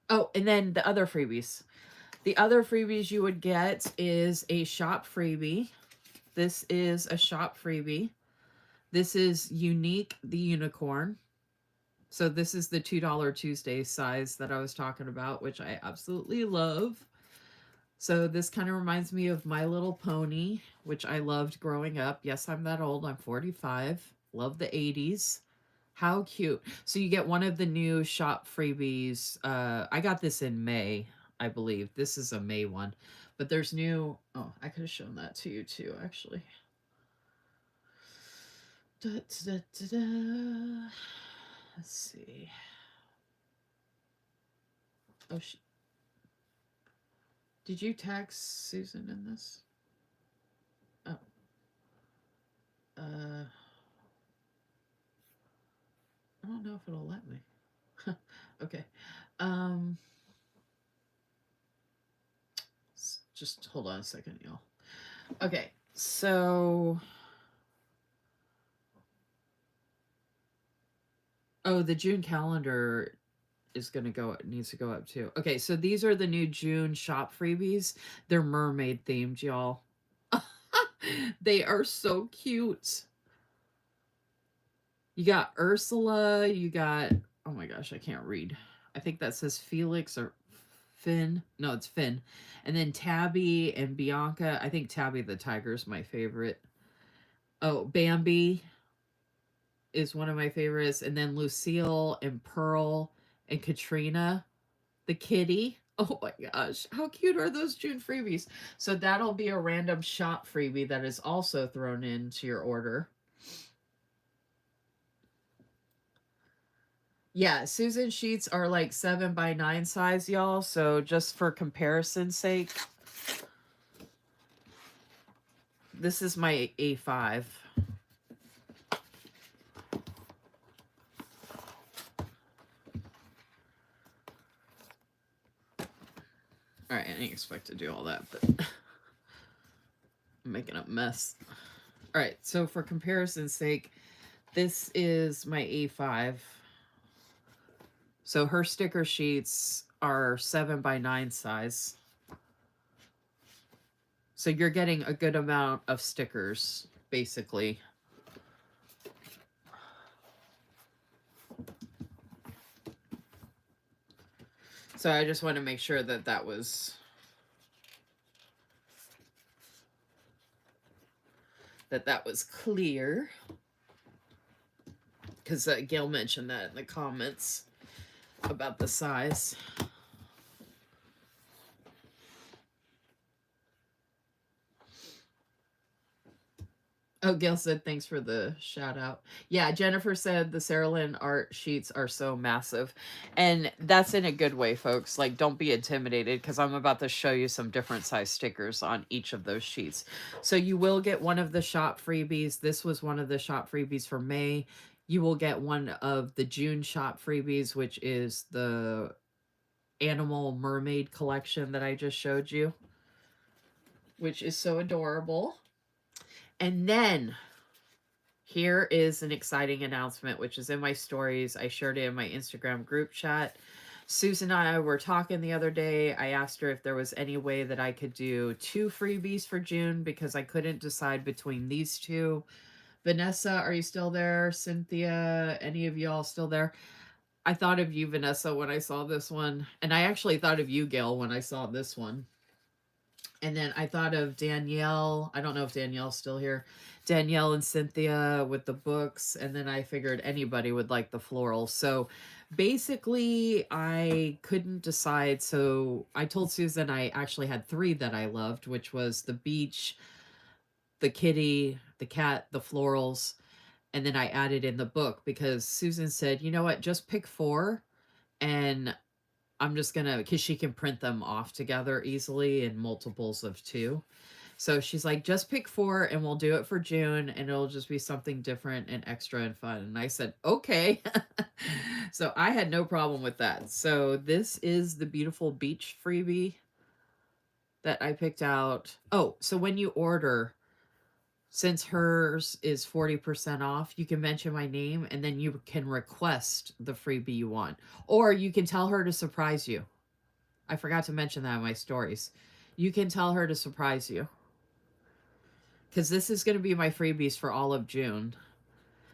Oh, and then the other freebies. The other freebies you would get is a shop freebie. This is a shop freebie. This is Unique the Unicorn. So this is the $2 Tuesday size that I was talking about, which I absolutely love. So this kind of reminds me of My Little Pony, which I loved growing up. Yes, I'm that old. I'm 45. Love the 80s. How cute. So you get one of the new shop freebies. I got this in May, I believe. This is a May one. But there's new... Oh, I could have shown that to you too, actually. Da, da, da, da. Let's see. Oh, did you tag Susan in this? Oh. I don't know if it'll let me. Okay. Um, just hold on a second, y'all. Okay, so... Oh, the June calendar is going to go, needs to go up too. Okay, so these are the new June shop freebies. They're mermaid themed, y'all. They are so cute. You got Ursula, you got, oh my gosh, I can't read. I think that says Felix or Finn. No, it's Finn. And then Tabby and Bianca. I think Tabby the tiger is my favorite. Oh, Bambi is one of my favorites. And then Lucille and Pearl and Katrina, the kitty. Oh my gosh, how cute are those June freebies? So that'll be a random shop freebie that is also thrown into your order. Yeah, Susan sheets are like 7x9 size, y'all. So just for comparison's sake, this is my A5. All right, I didn't expect to do all that, but I'm making a mess. All right, so for comparison's sake, this is my A5. So her sticker sheets are 7x9 size. So you're getting a good amount of stickers, basically. So I just want to make sure that that was clear. Because Gail mentioned that in the comments about the size. Oh, Gail said thanks for the shout out. Yeah, Jennifer said the Sarah Lynn art sheets are so massive. And that's in a good way, folks. Like, don't be intimidated because I'm about to show you some different size stickers on each of those sheets. So you will get one of the shop freebies. This was one of the shop freebies for May. you will get one of the June shop freebies, which is the animal mermaid collection that I just showed you, which is so adorable. And then here is an exciting announcement, which is in my stories. I shared it in my Instagram group chat. Susan and I were talking the other day. I asked her if there was any way that I could do 2 freebies for June because I couldn't decide between these two. Vanessa, are you still there? Cynthia, any of y'all still there? I thought of you, Vanessa, when I saw this one. And I actually thought of you, Gail, when I saw this one. And then I thought of Danielle. I don't know if Danielle's still here. Danielle and Cynthia with the books. And then I figured anybody would like the florals. So basically, I couldn't decide. So I told Susan I actually had 3 that I loved, which was the beach, the kitty, the cat, the florals. And then I added in the book because Susan said, you know what, just pick 4 and I'm just gonna, because she can print them off together easily in multiples of 2. So she's like, just pick 4 and we'll do it for June and it'll just be something different and extra and fun. And I said, okay. So I had no problem with that. So this is the beautiful beach freebie that I picked out. Oh, so when you order, since hers is 40% off, you can mention my name and then you can request the freebie you want. Or you can tell her to surprise you. I forgot to mention that in my stories. You can tell her to surprise you. Because this is going to be my freebies for all of June.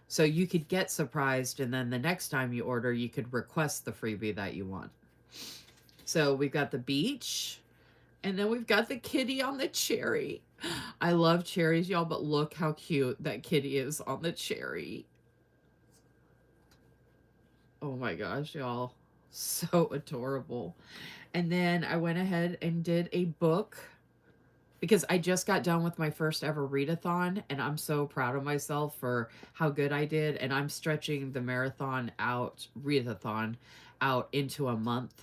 So you could get surprised, and then the next time you order, you could request the freebie that you want. So we've got the beach, and then we've got the kitty on the cherry. I love cherries, y'all, but look how cute that kitty is on the cherry. Oh my gosh, y'all. So adorable. And then I went ahead and did a book because I just got done with my first ever readathon and I'm so proud of myself for how good I did. And I'm stretching the readathon out into a month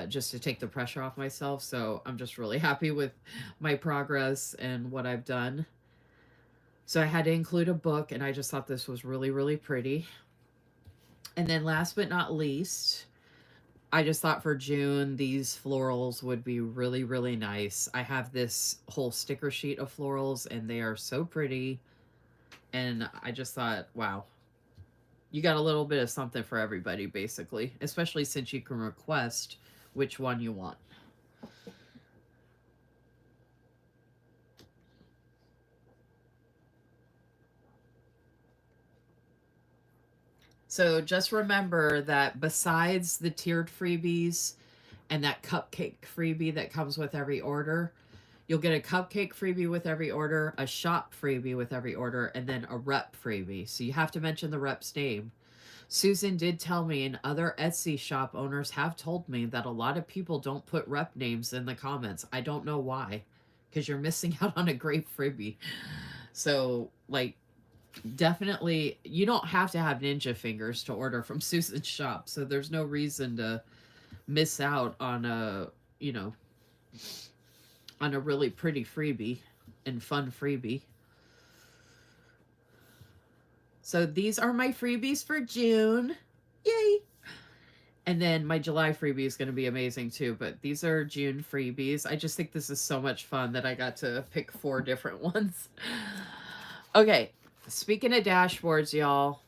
just to take the pressure off myself. So I'm just really happy with my progress and what I've done. So I had to include a book and I just thought this was really, really pretty. And then last but not least, I just thought for June, these florals would be really, really nice. I have this whole sticker sheet of florals and they are so pretty. And I just thought, wow, you got a little bit of something for everybody, basically, especially since you can request which one you want. So just remember that besides the tiered freebies and that cupcake freebie that comes with every order, you'll get a cupcake freebie with every order, a shop freebie with every order, and then a rep freebie. So you have to mention the rep's name. Susan did tell me, and other Etsy shop owners have told me that a lot of people don't put rep names in the comments. I don't know why, because you're missing out on a great freebie. So, like, definitely, you don't have to have ninja fingers to order from Susan's shop. So there's no reason to miss out on on a really pretty freebie and fun freebie. So these are my freebies for June. Yay! And then my July freebie is going to be amazing too, but these are June freebies. I just think this is so much fun that I got to pick 4 different ones. Okay, speaking of dashboards, y'all,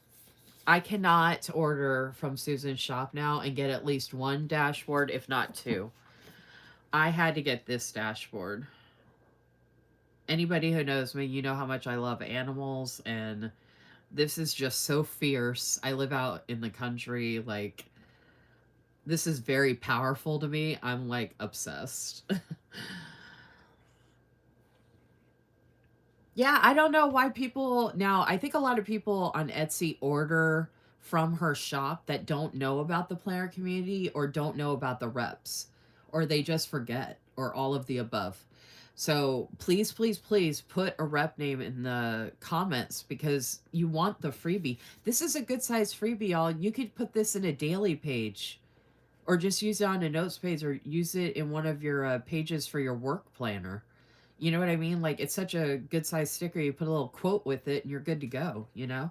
I cannot order from Susan's shop now and get at least 1 dashboard, if not 2. I had to get this dashboard. Anybody who knows me, you know how much I love animals, and this is just so fierce. I live out in the country, like, this is very powerful to me. I'm, like, obsessed. Yeah, I don't know why people... Now, I think a lot of people on Etsy order from her shop that don't know about the planner community or don't know about the reps, or they just forget, or all of the above. So please, please, please put a rep name in the comments because you want the freebie. This is a good size freebie, y'all. You could put this in a daily page or just use it on a notes page or use it in one of your pages for your work planner. You know what I mean? Like, it's such a good size sticker. You put a little quote with it and you're good to go, you know?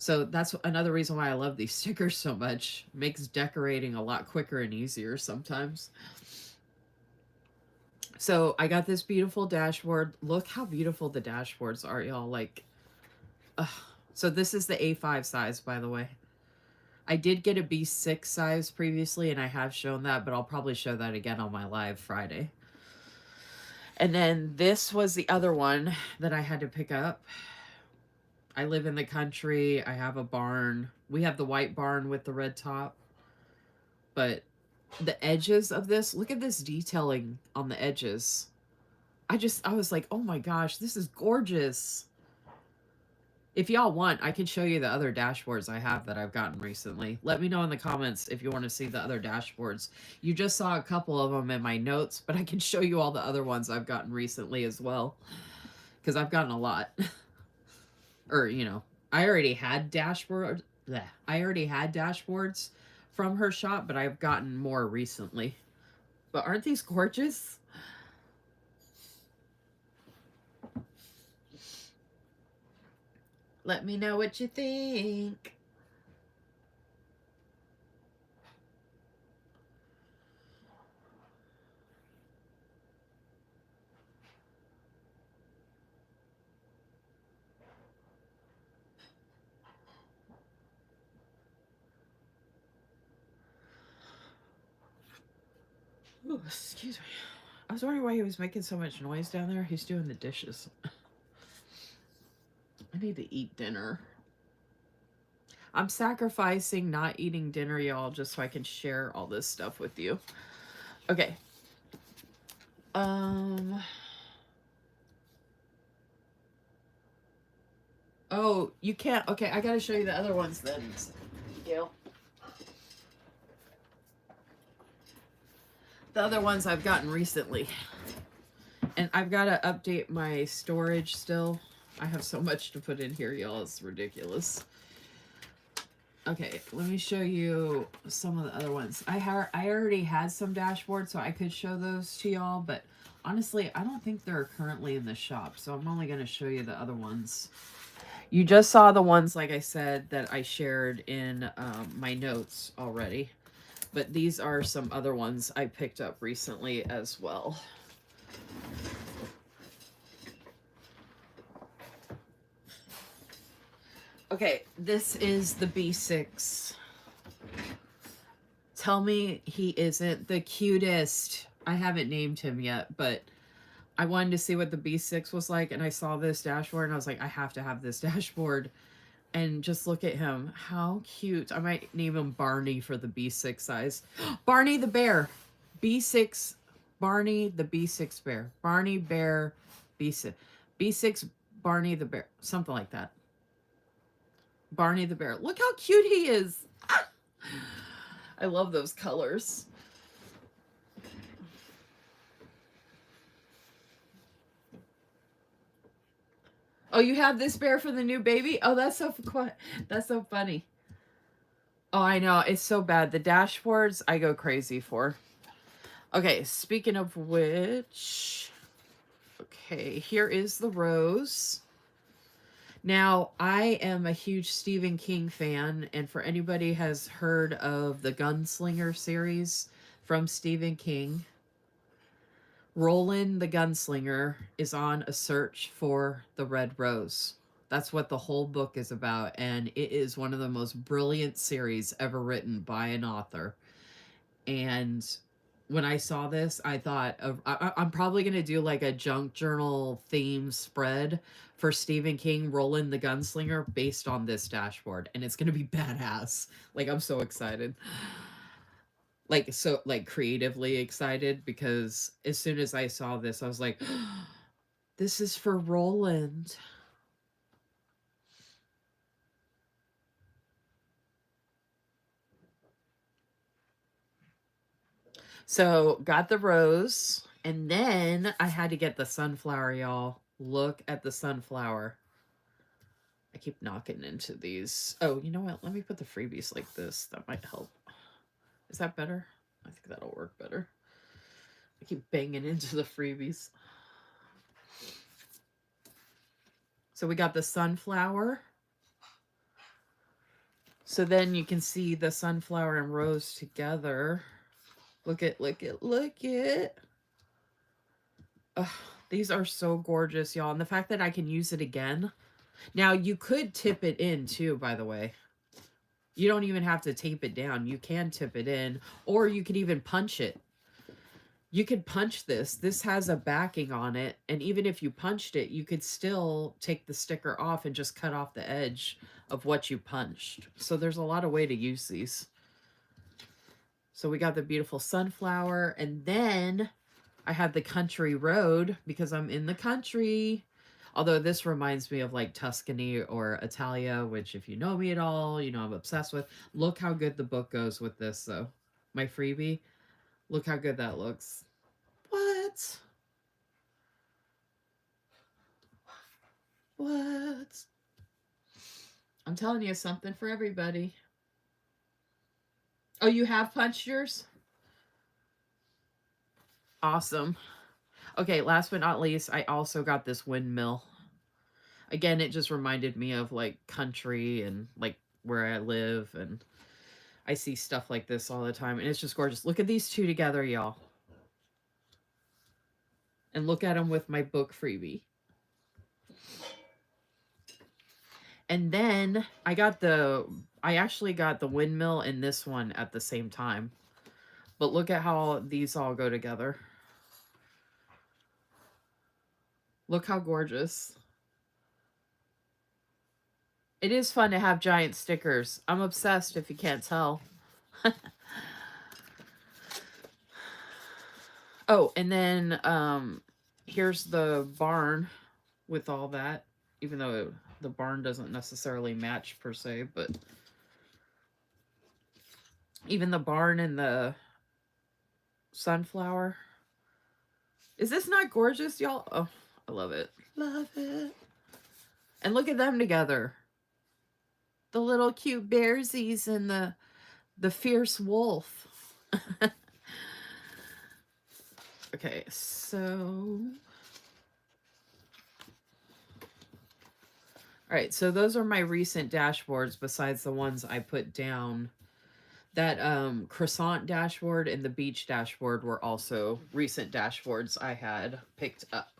So that's another reason why I love these stickers so much. Makes decorating a lot quicker and easier sometimes. So I got this beautiful dashboard. Look how beautiful the dashboards are, y'all. Like, so this is the A5 size, by the way. I did get a B6 size previously, and I have shown that, but I'll probably show that again on my live Friday. And then this was the other one that I had to pick up. I live in the country. I have a barn. We have the white barn with the red top. But the edges of this, look at this detailing on the edges. I was like, oh my gosh, this is gorgeous. If y'all want, I can show you the other dashboards I have that I've gotten recently. Let me know in the comments if you want to see the other dashboards. You just saw a couple of them in my notes, but I can show you all the other ones I've gotten recently as well. Because I've gotten a lot. Or, you know, I already had dashboards from her shop, but I've gotten more recently. But aren't these gorgeous? Let me know what you think. Ooh, excuse me. I was wondering why he was making so much noise down there. He's doing the dishes. I need to eat dinner. I'm sacrificing not eating dinner, y'all, just so I can share all this stuff with you. Okay. Oh, you can't. Okay, I gotta show you the other ones then. Gail. The other ones I've gotten recently. And I've got to update my storage still. I have so much to put in here, y'all. It's ridiculous. Okay, let me show you some of the other ones. I already had some dashboards, so I could show those to y'all. But honestly, I don't think they're currently in the shop. So I'm only going to show you the other ones. You just saw the ones, like I said, that I shared in my notes already. But these are some other ones I picked up recently as well. Okay, this is the B6. Tell me he isn't the cutest. I haven't named him yet, but I wanted to see what the B6 was like, and I saw this dashboard, and I was like, I have to have this dashboard. And just look at him. How cute. I might name him Barney for the B6 size. Barney the bear. B6. Barney the B6 bear. Barney bear B6. B6 Barney the bear. Something like that. Barney the bear. Look how cute he is. I love those colors. Oh, you have this bear for the new baby? Oh, that's so funny. Oh, I know. It's so bad. The dashboards I go crazy for. Okay, speaking of which, okay, here is the rose. Now, I am a huge Stephen King fan, and for anybody has heard of the Gunslinger series from Stephen King, Roland the Gunslinger is on a search for the red rose. That's what the whole book is about, and it is one of the most brilliant series ever written by an author. And when I saw this, I thought of I'm probably going to do like a junk journal theme spread for Stephen King, Roland the Gunslinger, based on this dashboard, and it's going to be badass. Like, I'm so excited. Like creatively excited, because as soon as I saw this, I was like, this is for Roland. So got the rose, and then I had to get the sunflower, y'all. Look at the sunflower. I keep knocking into these. Oh, you know what? Let me put the freebies like this. That might help. Is that better? I think that'll work better. I keep banging into the freebies. So we got the sunflower. So then you can see the sunflower and rose together. Look at, look at, look at. Ugh, these are so gorgeous, y'all. And the fact that I can use it again. Now, you could tip it in too, by the way. You don't even have to tape it down. You can tip it in, or you could even punch it. You could punch this. This has a backing on it, and even if you punched it, you could still take the sticker off and just cut off the edge of what you punched. So there's a lot of way to use these. So we got the beautiful sunflower, and then I had the country road because I'm in the country. Although this reminds me of like Tuscany or Italia, which if you know me at all, you know I'm obsessed with. Look how good the book goes with this though. My freebie. Look how good that looks. What? What? I'm telling you, something for everybody. Oh, you have punched yours? Awesome. Okay, last but not least, I also got this windmill. Again, it just reminded me of like country and like where I live, and I see stuff like this all the time, and it's just gorgeous. Look at these two together, y'all. And look at them with my book freebie. And then I actually got the windmill and this one at the same time. But look at how these all go together. Look how gorgeous. It is fun to have giant stickers. I'm obsessed if you can't tell. Oh, and then here's the barn with all that. Even though the barn doesn't necessarily match per se, but even the barn and the sunflower. Is this not gorgeous, y'all? Oh, I love it. Love it. And look at them together. The little cute bearsies and the fierce wolf. Okay, so... All right, so those are my recent dashboards besides the ones I put down. That croissant dashboard and the beach dashboard were also recent dashboards I had picked up.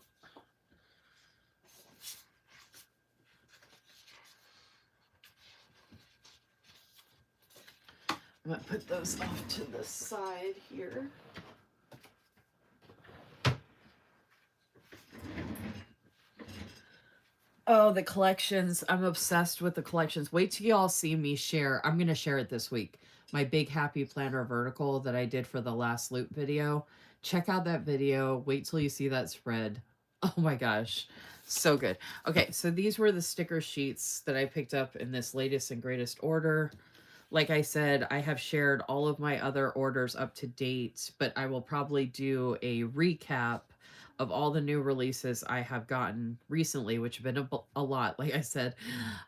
I'm going to put those off to the side here. Oh, the collections. I'm obsessed with the collections. Wait till y'all see me share. I'm going to share it this week. My Big Happy Planner vertical that I did for the last loop video. Check out that video. Wait till you see that spread. Oh my gosh. So good. Okay, so these were the sticker sheets that I picked up in this latest and greatest order. Like I said, I have shared all of my other orders up to date, but I will probably do a recap of all the new releases I have gotten recently, which have been a lot. Like I said,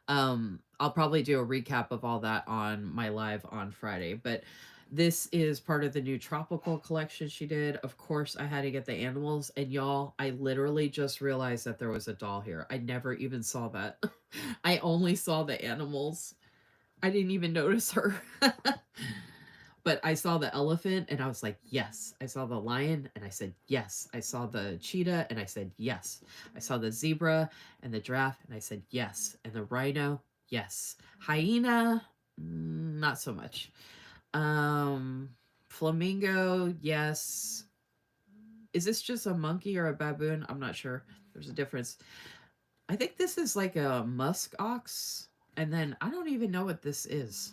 I'll probably do a recap of all that on my live on Friday. But this is part of the new tropical collection she did. Of course, I had to get the animals. And y'all, I literally just realized that there was a doll here. I never even saw that. I only saw the animals. I didn't even notice her. But I saw the elephant and I was like, yes. I saw the lion and I said, yes. I saw the cheetah and I said, yes. I saw the zebra and the giraffe and I said, yes. And the rhino, yes. Hyena, not so much. Flamingo, yes. Is this just a monkey or a baboon? I'm not sure. There's a difference. I think this is like a musk ox. And then I don't even know what this is.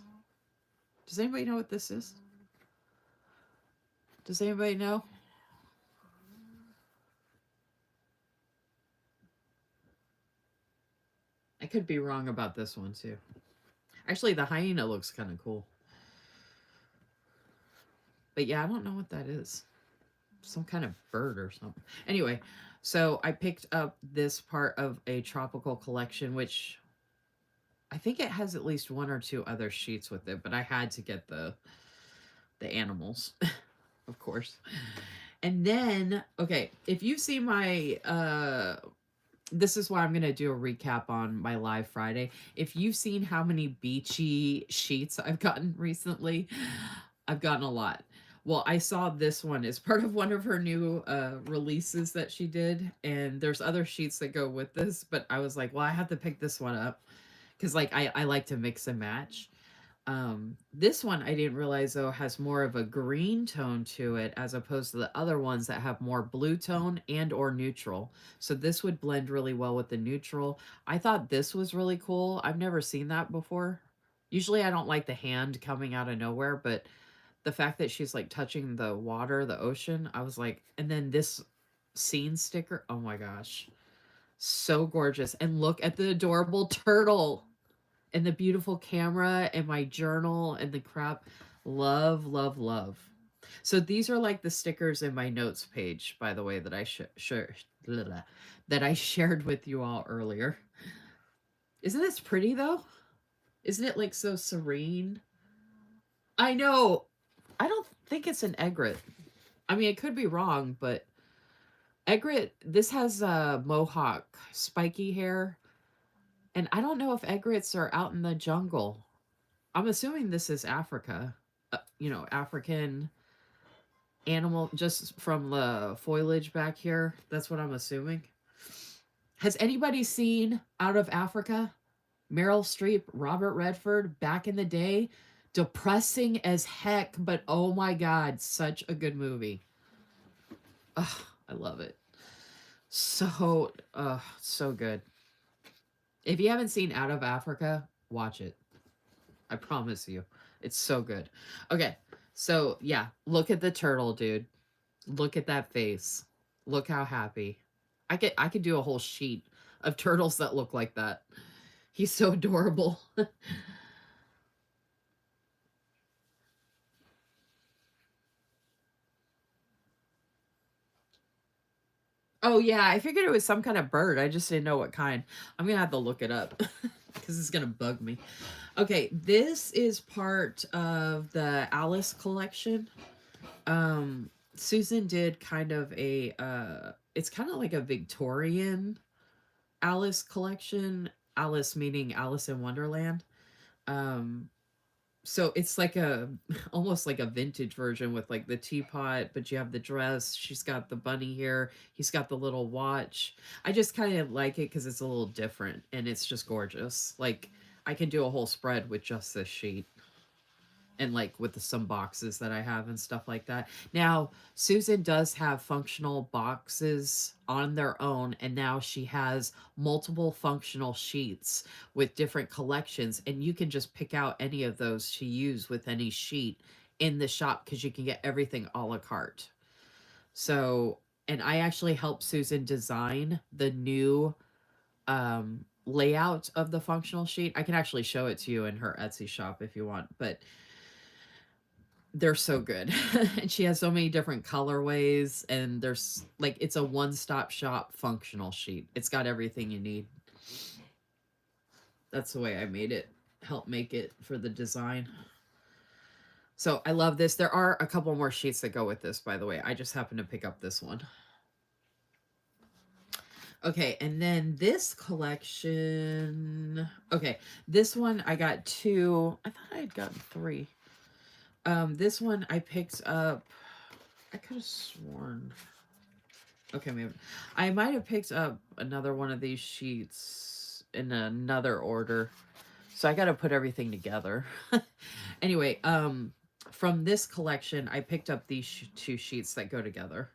Does anybody know what this is? Does anybody know? I could be wrong about this one too. Actually, the hyena looks kind of cool. But yeah, I don't know what that is. Some kind of bird or something. Anyway, so I picked up this part of a tropical collection, which I think it has at least one or two other sheets with it, but I had to get the animals, of course. And then, okay, if you see my this is why I'm going to do a recap on my live Friday. If you've seen how many beachy sheets I've gotten recently, I've gotten a lot. Well, I saw this one as part of one of her new releases that she did, and there's other sheets that go with this, but I was like, well, I have to pick this one up because like I like to mix and match. This one I didn't realize though has more of a green tone to it as opposed to the other ones that have more blue tone and or neutral. So this would blend really well with the neutral. I thought this was really cool. I've never seen that before. Usually I don't like the hand coming out of nowhere, but the fact that she's like touching the water, the ocean, I was like, and then this scene sticker, oh my gosh. So gorgeous. And look at the adorable turtle and the beautiful camera and my journal and the crap. Love, love, love. So these are like the stickers in my notes page, by the way, that that I shared with you all earlier. Isn't this pretty though? Isn't it like so serene? I know. I don't think it's an egret. I mean, it could be wrong, but egret. This has mohawk, spiky hair, and I don't know if egrets are out in the jungle. I'm assuming this is Africa. African animal just from the foliage back here. That's what I'm assuming. Has anybody seen Out of Africa? Meryl Streep, Robert Redford back in the day? Depressing as heck, but oh my god, such a good movie. Ugh, I love it. So good. If you haven't seen Out of Africa, watch it. I promise you. It's so good. Okay. So, yeah, look at the turtle, dude. Look at that face. Look how happy. I could do a whole sheet of turtles that look like that. He's so adorable. Oh yeah, I figured it was some kind of bird. I just didn't know what kind. I'm going to have to look it up cuz it's going to bug me. Okay, this is part of the Alice collection. Susan did kind of a it's kind of like a Victorian Alice collection. Alice meaning Alice in Wonderland. Um so it's like a almost like a vintage version with like the teapot, but you have the dress. She's got the bunny here. He's got the little watch. I just kind of like it cuz it's a little different and it's just gorgeous. Like I can do a whole spread with just this sheet and like with some boxes that I have and stuff like that. Now, Susan does have functional boxes on their own, and now she has multiple functional sheets with different collections, and you can just pick out any of those to use with any sheet in the shop because you can get everything a la carte. So, and I actually helped Susan design the new layout of the functional sheet. I can actually show it to you in her Etsy shop if you want, but they're so good. And she has so many different colorways, and there's like it's a one-stop shop functional sheet. It's got everything you need. That's the way I made it. Help make it for the design. So I love this. There are a couple more sheets that go with this, by the way. I just happened to pick up this one. Okay, and then this collection. Okay, this one I got two. I thought I had gotten three. This one I picked up. I could have sworn. Okay, maybe I might have picked up another one of these sheets in another order. So I got to put everything together. Anyway, from this collection, I picked up these two sheets that go together.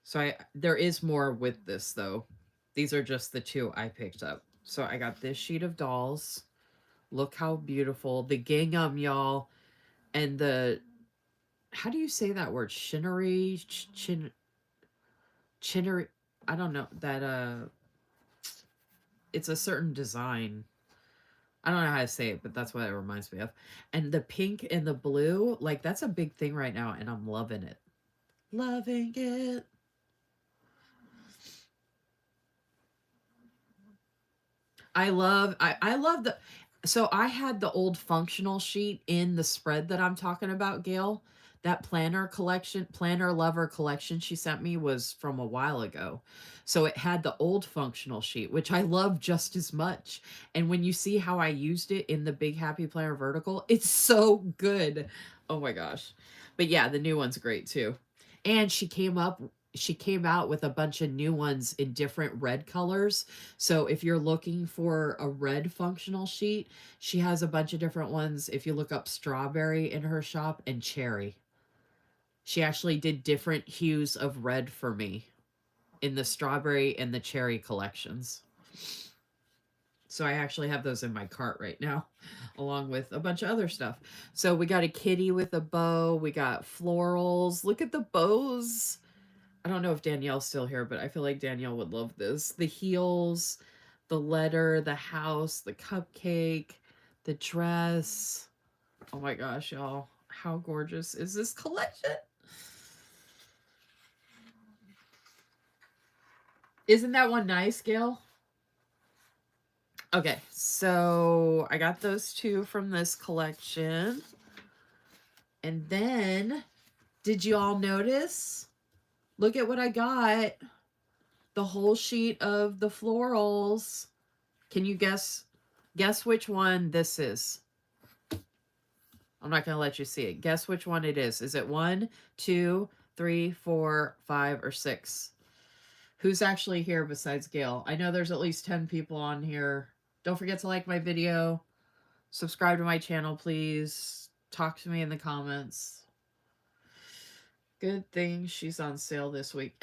So there is more with this though. These are just the two I picked up. So I got this sheet of dolls. Look how beautiful. The gingham, y'all. And the, how do you say that word? Chinnery? Chinnery? I don't know. That, it's a certain design. I don't know how to say it, but that's what it reminds me of. And the pink and the blue, like that's a big thing right now, and I'm loving it. Loving it. I love the, so I had the old functional sheet in the spread that I'm talking about, Gail. that planner lover collection she sent me was from a while ago. So it had the old functional sheet, which I love just as much. And when you see how I used it in the Big Happy Planner vertical, it's so good. Oh my gosh. But yeah, the new one's great too. And she came out with a bunch of new ones in different red colors. So if you're looking for a red functional sheet, she has a bunch of different ones. If you look up strawberry in her shop and cherry, she actually did different hues of red for me in the strawberry and the cherry collections. So I actually have those in my cart right now, along with a bunch of other stuff. So we got a kitty with a bow. We got florals. Look at the bows. I don't know if Danielle's still here, but I feel like Danielle would love this. The heels, the letter, the house, the cupcake, the dress. Oh my gosh, y'all. How gorgeous is this collection? Isn't that one nice, Gail? Okay, so I got those two from this collection. And then, did you all notice? Look at what I got. The whole sheet of the florals. Can you guess which one this is? I'm not going to let you see it. Guess which one it is. Is it 1, 2, 3, 4, 5, or 6? Who's actually here besides Gail? I know there's at least 10 people on here. Don't forget to like my video. Subscribe to my channel, please. Talk to me in the comments. Good thing she's on sale this week.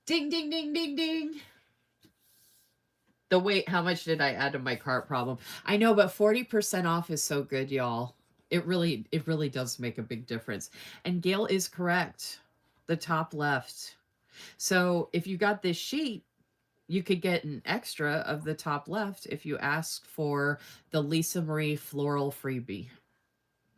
Ding, ding, ding, ding, ding. The wait, how much did I add to my cart problem? I know, but 40% off is so good, y'all. It really does make a big difference. And Gail is correct. The top left. So if you got this sheet, you could get an extra of the top left if you ask for the Lisa Marie floral freebie.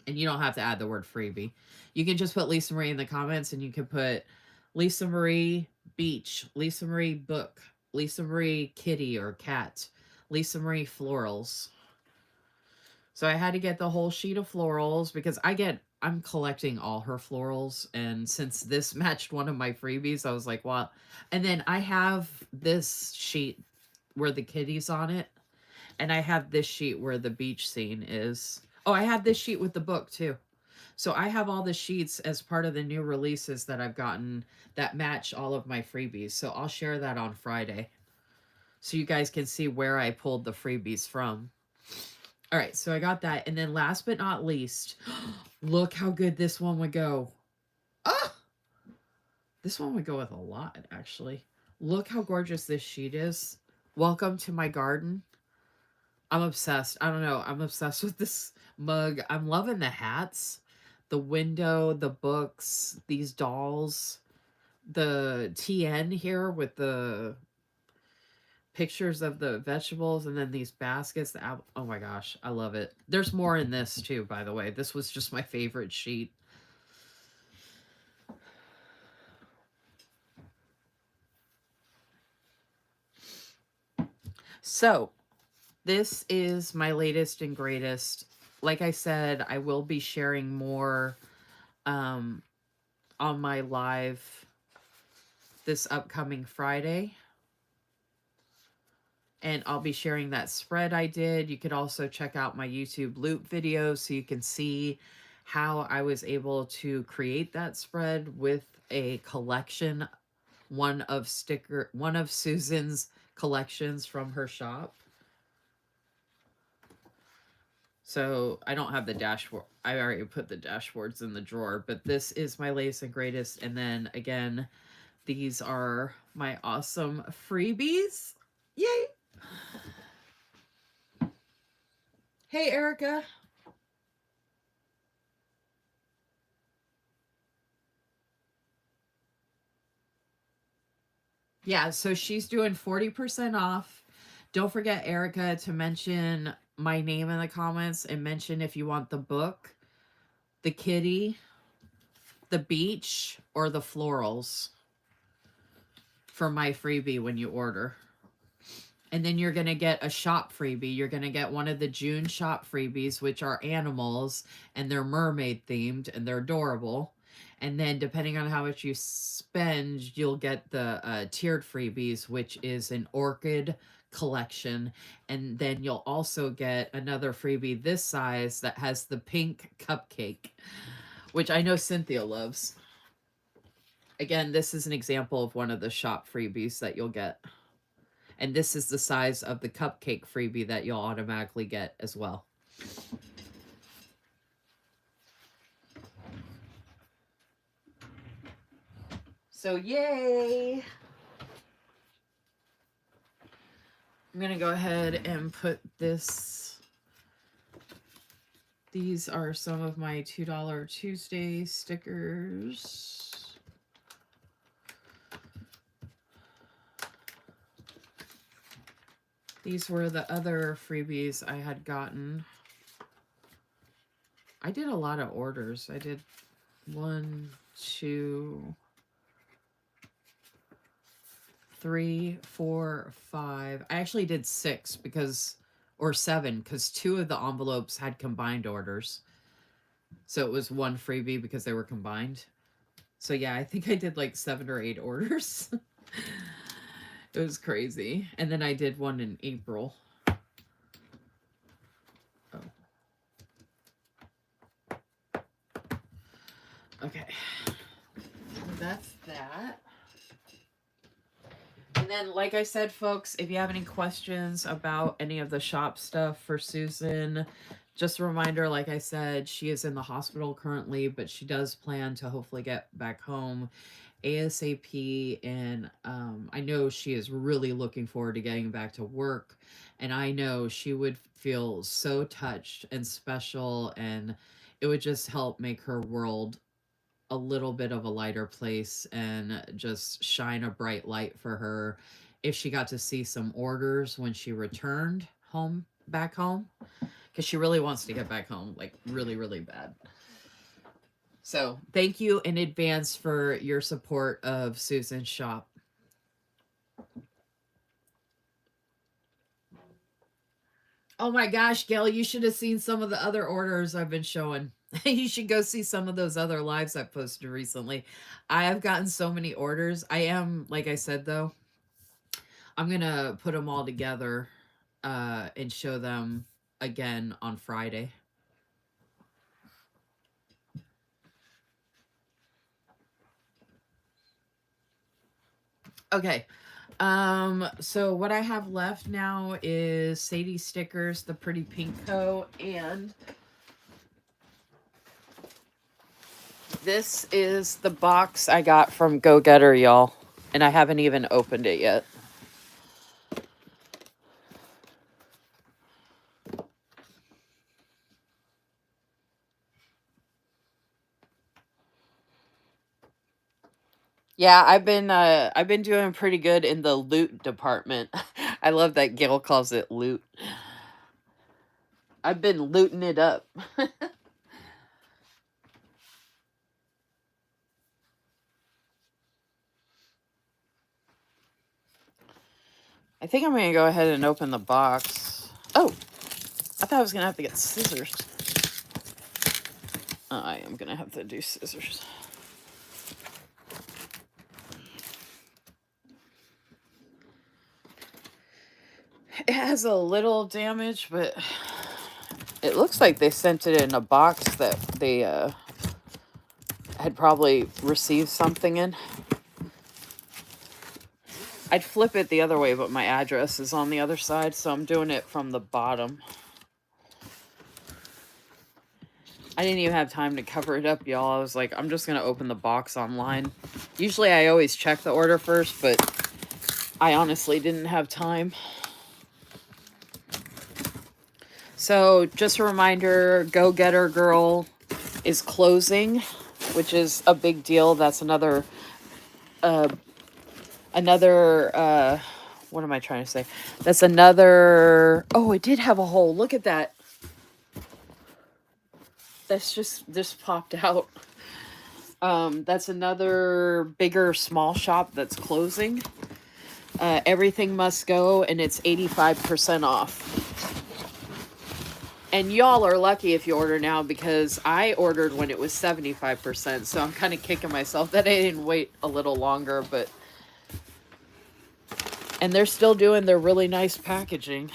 And you don't have to add the word freebie. You can just put Lisa Marie in the comments, and you can put Lisa Marie beach, Lisa Marie book, Lisa Marie kitty or cat, Lisa Marie florals. So I had to get the whole sheet of florals because I'm collecting all her florals. And since this matched one of my freebies, I was like, well, and then I have this sheet where the kitty's on it. And I have this sheet where the beach scene is. Oh, I have this sheet with the book too. So I have all the sheets as part of the new releases that I've gotten that match all of my freebies. So I'll share that on Friday so you guys can see where I pulled the freebies from. All right, so I got that. And then last but not least, look how good this one would go. Ah! This one would go with a lot, actually. Look how gorgeous this sheet is. Welcome to my garden. I'm obsessed. I don't know. I'm obsessed with this mug. I'm loving the hats, the window, the books, these dolls, the TN here with the pictures of the vegetables, and then these baskets. Oh my gosh, I love it. There's more in this too, by the way. This was just my favorite sheet. So, this is my latest and greatest. Like I said, I will be sharing more on my live this upcoming Friday. And I'll be sharing that spread I did. You could also check out my YouTube loop video so you can see how I was able to create that spread with a collection, one of Susan's collections from her shop. So I don't have the dashboard. I already put the dashboards in the drawer, but this is my latest and greatest. And then again, these are my awesome freebies. Yay! Hey, Erica. Yeah, so she's doing 40% off. Don't forget, Erica, to mention my name in the comments and mention if you want the book, the kitty, the beach, or the florals for my freebie when you order. And then you're going to get a shop freebie. You're going to get one of the June shop freebies, which are animals, and they're mermaid themed, and they're adorable. And then depending on how much you spend, you'll get the tiered freebies, which is an orchid collection. And then you'll also get another freebie this size that has the pink cupcake, which I know Cynthia loves. Again, this is an example of one of the shop freebies that you'll get. And this is the size of the cupcake freebie that you'll automatically get as well. So yay! I'm going to go ahead and put this. These are some of my $2 Tuesday stickers. These were the other freebies I had gotten. I did a lot of orders. I did 1, 2, 3, 4, 5. I actually did 6 because, or 7, because 2 of the envelopes had combined orders. So it was 1 freebie because they were combined. So yeah, I think I did like 7 or 8 orders. It was crazy. And then I did one in April. Oh. Okay. That's that. And then, like I said, folks, if you have any questions about any of the shop stuff for Susan, just a reminder, like I said, she is in the hospital currently, but she does plan to hopefully get back home ASAP. And I know she is really looking forward to getting back to work. And I know she would feel so touched and special, and it would just help make her world a little bit of a lighter place and just shine a bright light for her if she got to see some orders when she returned home, back home, because she really wants to get back home, like really, really bad. So thank you in advance for your support of Susan's shop. Oh my gosh, Gail, you should have seen some of the other orders I've been showing. You should go see some of those other lives I've posted recently. I have gotten so many orders. I am, like I said, though, I'm going to put them all together and show them again on Friday. Okay. So what I have left now is Sadie stickers, the pretty pink coat, and this is the box I got from Go Getter, y'all. And I haven't even opened it yet. Yeah, I've been doing pretty good in the loot department. I love that Gail calls it loot. I've been looting it up. I think I'm going to go ahead and open the box. Oh, I thought I was going to have to get scissors. I am going to have to do scissors. It has a little damage, but it looks like they sent it in a box that they had probably received something in. I'd flip it the other way, but my address is on the other side, so I'm doing it from the bottom. I didn't even have time to cover it up, y'all. I was like, I'm just going to open the box online. Usually I always check the order first, but I honestly didn't have time. So just a reminder, Go Getter Girl is closing, which is a big deal. That's another what am I trying to say? That's another, oh, it did have a hole. Look at that. That's just popped out. That's another bigger small shop that's closing. Everything Must Go, and it's 85% off. And y'all are lucky if you order now, because I ordered when it was 75%. So I'm kind of kicking myself that I didn't wait a little longer. But and they're still doing their really nice packaging.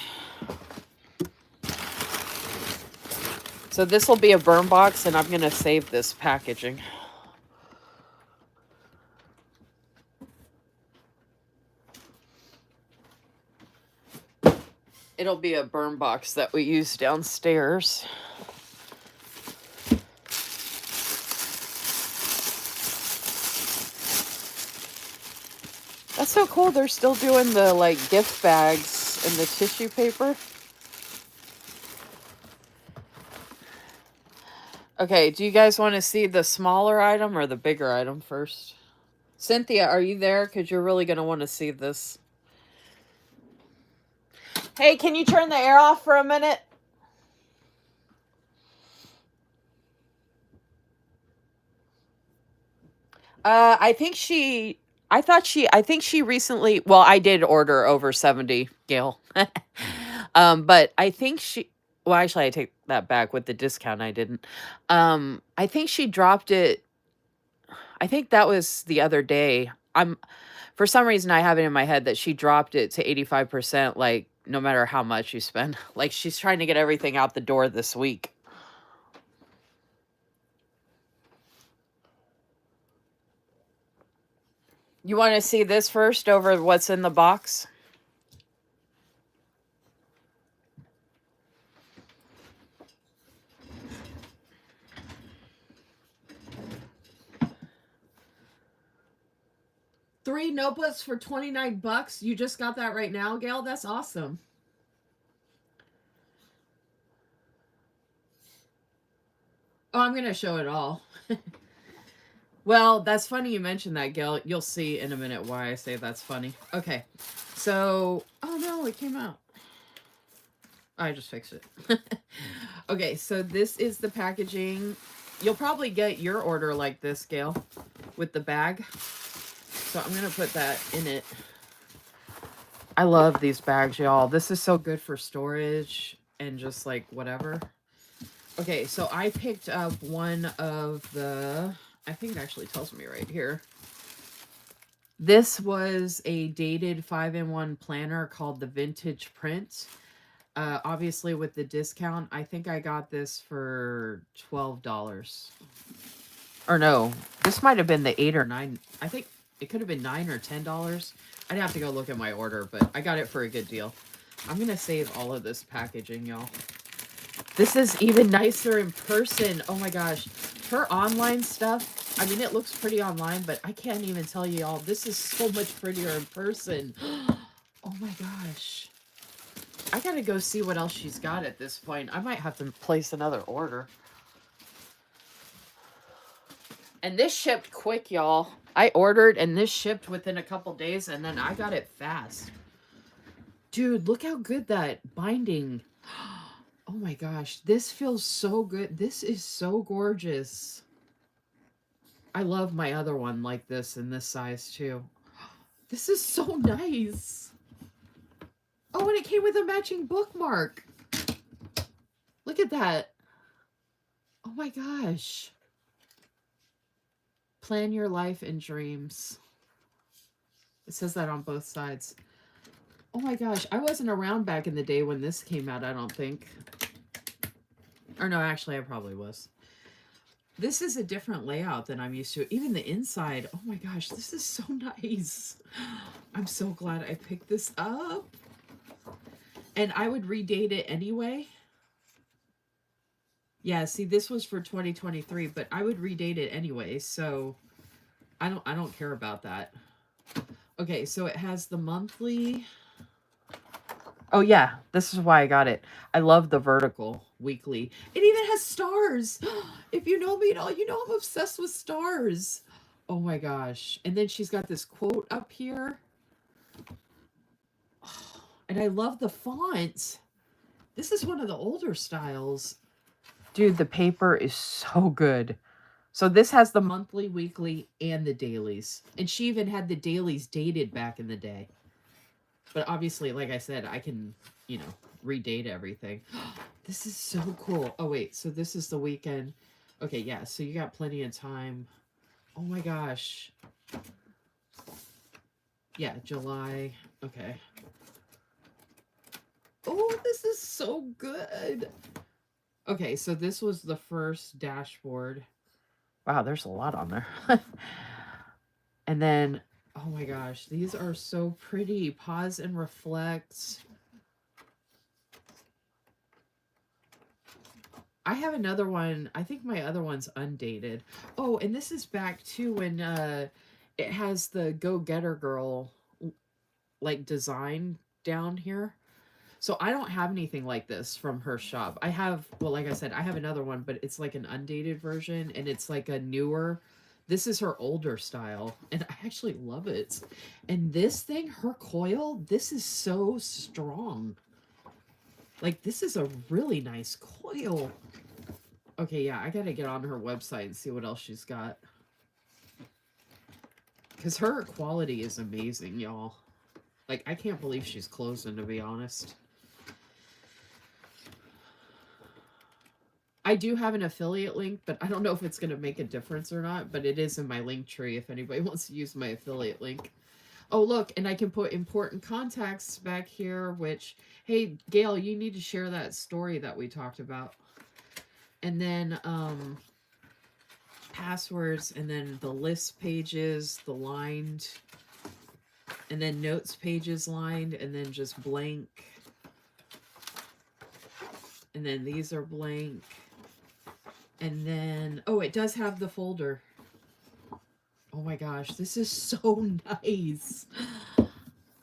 So this will be a burn box, and I'm going to save this packaging. It'll be a burn box that we use downstairs. That's so cool. They're still doing the like gift bags and the tissue paper. Okay, do you guys want to see the smaller item or the bigger item first? Cynthia, are you there? Because you're really going to want to see this. Hey, can you turn the air off for a minute? I think she recently, well, I did order over 70, Gail. But I think well, actually, I take that back. With the discount, I didn't. I think she dropped it. I think that was the other day. For some reason, I have it in my head that she dropped it to 85%, like, no matter how much you spend. Like, she's trying to get everything out the door this week. You want to see this first over what's in the box? Three notebooks for $29. You just got that right now, Gail? That's awesome. Oh, I'm going to show it all. Well, that's funny you mentioned that, Gail. You'll see in a minute why I say that's funny. Okay. So, oh no, it came out. I just fixed it. Okay, so this is the packaging. You'll probably get your order like this, Gail, with the bag. So I'm going to put that in it. I love these bags, y'all. This is so good for storage and just like whatever. Okay, so I picked up one of the, I think it actually tells me right here. This was a dated 5-in-1 planner called the Vintage Print. Obviously with the discount, I think I got this for $12. Or no, this might have been the 8 or 9. I think it could have been $9 or $10. I'd have to go look at my order, but I got it for a good deal. I'm going to save all of this packaging, y'all. This is even nicer in person. Oh my gosh. Her online stuff, I mean, it looks pretty online, but I can't even tell you all. This is so much prettier in person. Oh my gosh. I gotta go see what else she's got at this point. I might have to place another order. And this shipped quick, y'all. I ordered and this shipped within a couple days, and then I got it fast. Dude, look how good that binding. Oh my gosh, this feels so good. This is so gorgeous. I love my other one like this in this size too. This is so nice. Oh, and it came with a matching bookmark. Look at that. Oh my gosh. Plan your life and dreams. It says that on both sides. Oh my gosh, I wasn't around back in the day when this came out, I don't think. Or no, actually, I probably was. This is a different layout than I'm used to. Even the inside. Oh my gosh, this is so nice. I'm so glad I picked this up. And I would redate it anyway. Yeah, see, this was for 2023, but I would redate it anyway, so I don't care about that. Okay, so it has the monthly. Oh yeah, this is why I got it. I love the vertical weekly. It even has stars. If you know me at all, you know I'm obsessed with stars. Oh my gosh. And then she's got this quote up here. And I love the font. This is one of the older styles. Dude, the paper is so good. So this has the monthly, weekly, and the dailies. And she even had the dailies dated back in the day. But obviously, like I said, I can, you know, redate everything. This is so cool. Oh, wait. So this is the weekend. Okay, yeah. So you got plenty of time. Oh my gosh. Yeah, July. Okay. Oh, this is so good. Okay, so this was the first dashboard. Wow, there's a lot on there. And then, oh my gosh, these are so pretty. Pause and reflect. I have another one. I think my other one's undated. Oh, and this is back too when it has the go-getter girl like design down here. So I don't have anything like this from her shop. I have, well, like I said, I have another one, but it's like an undated version and it's like a newer. This is her older style and I actually love it. And this thing, her coil, this is so strong. Like this is a really nice coil. Okay, yeah, I gotta get on her website and see what else she's got. Because her quality is amazing, y'all. Like, I can't believe she's closing, to be honest. I do have an affiliate link, but I don't know if it's going to make a difference or not, but it is in my link tree if anybody wants to use my affiliate link. Oh, look, and I can put important contacts back here, which, hey, Gail, you need to share that story that we talked about. And then, passwords, and then the list pages, the lined, and then notes pages lined, and then just blank. And then these are blank. And then, oh, it does have the folder. Oh my gosh, this is so nice.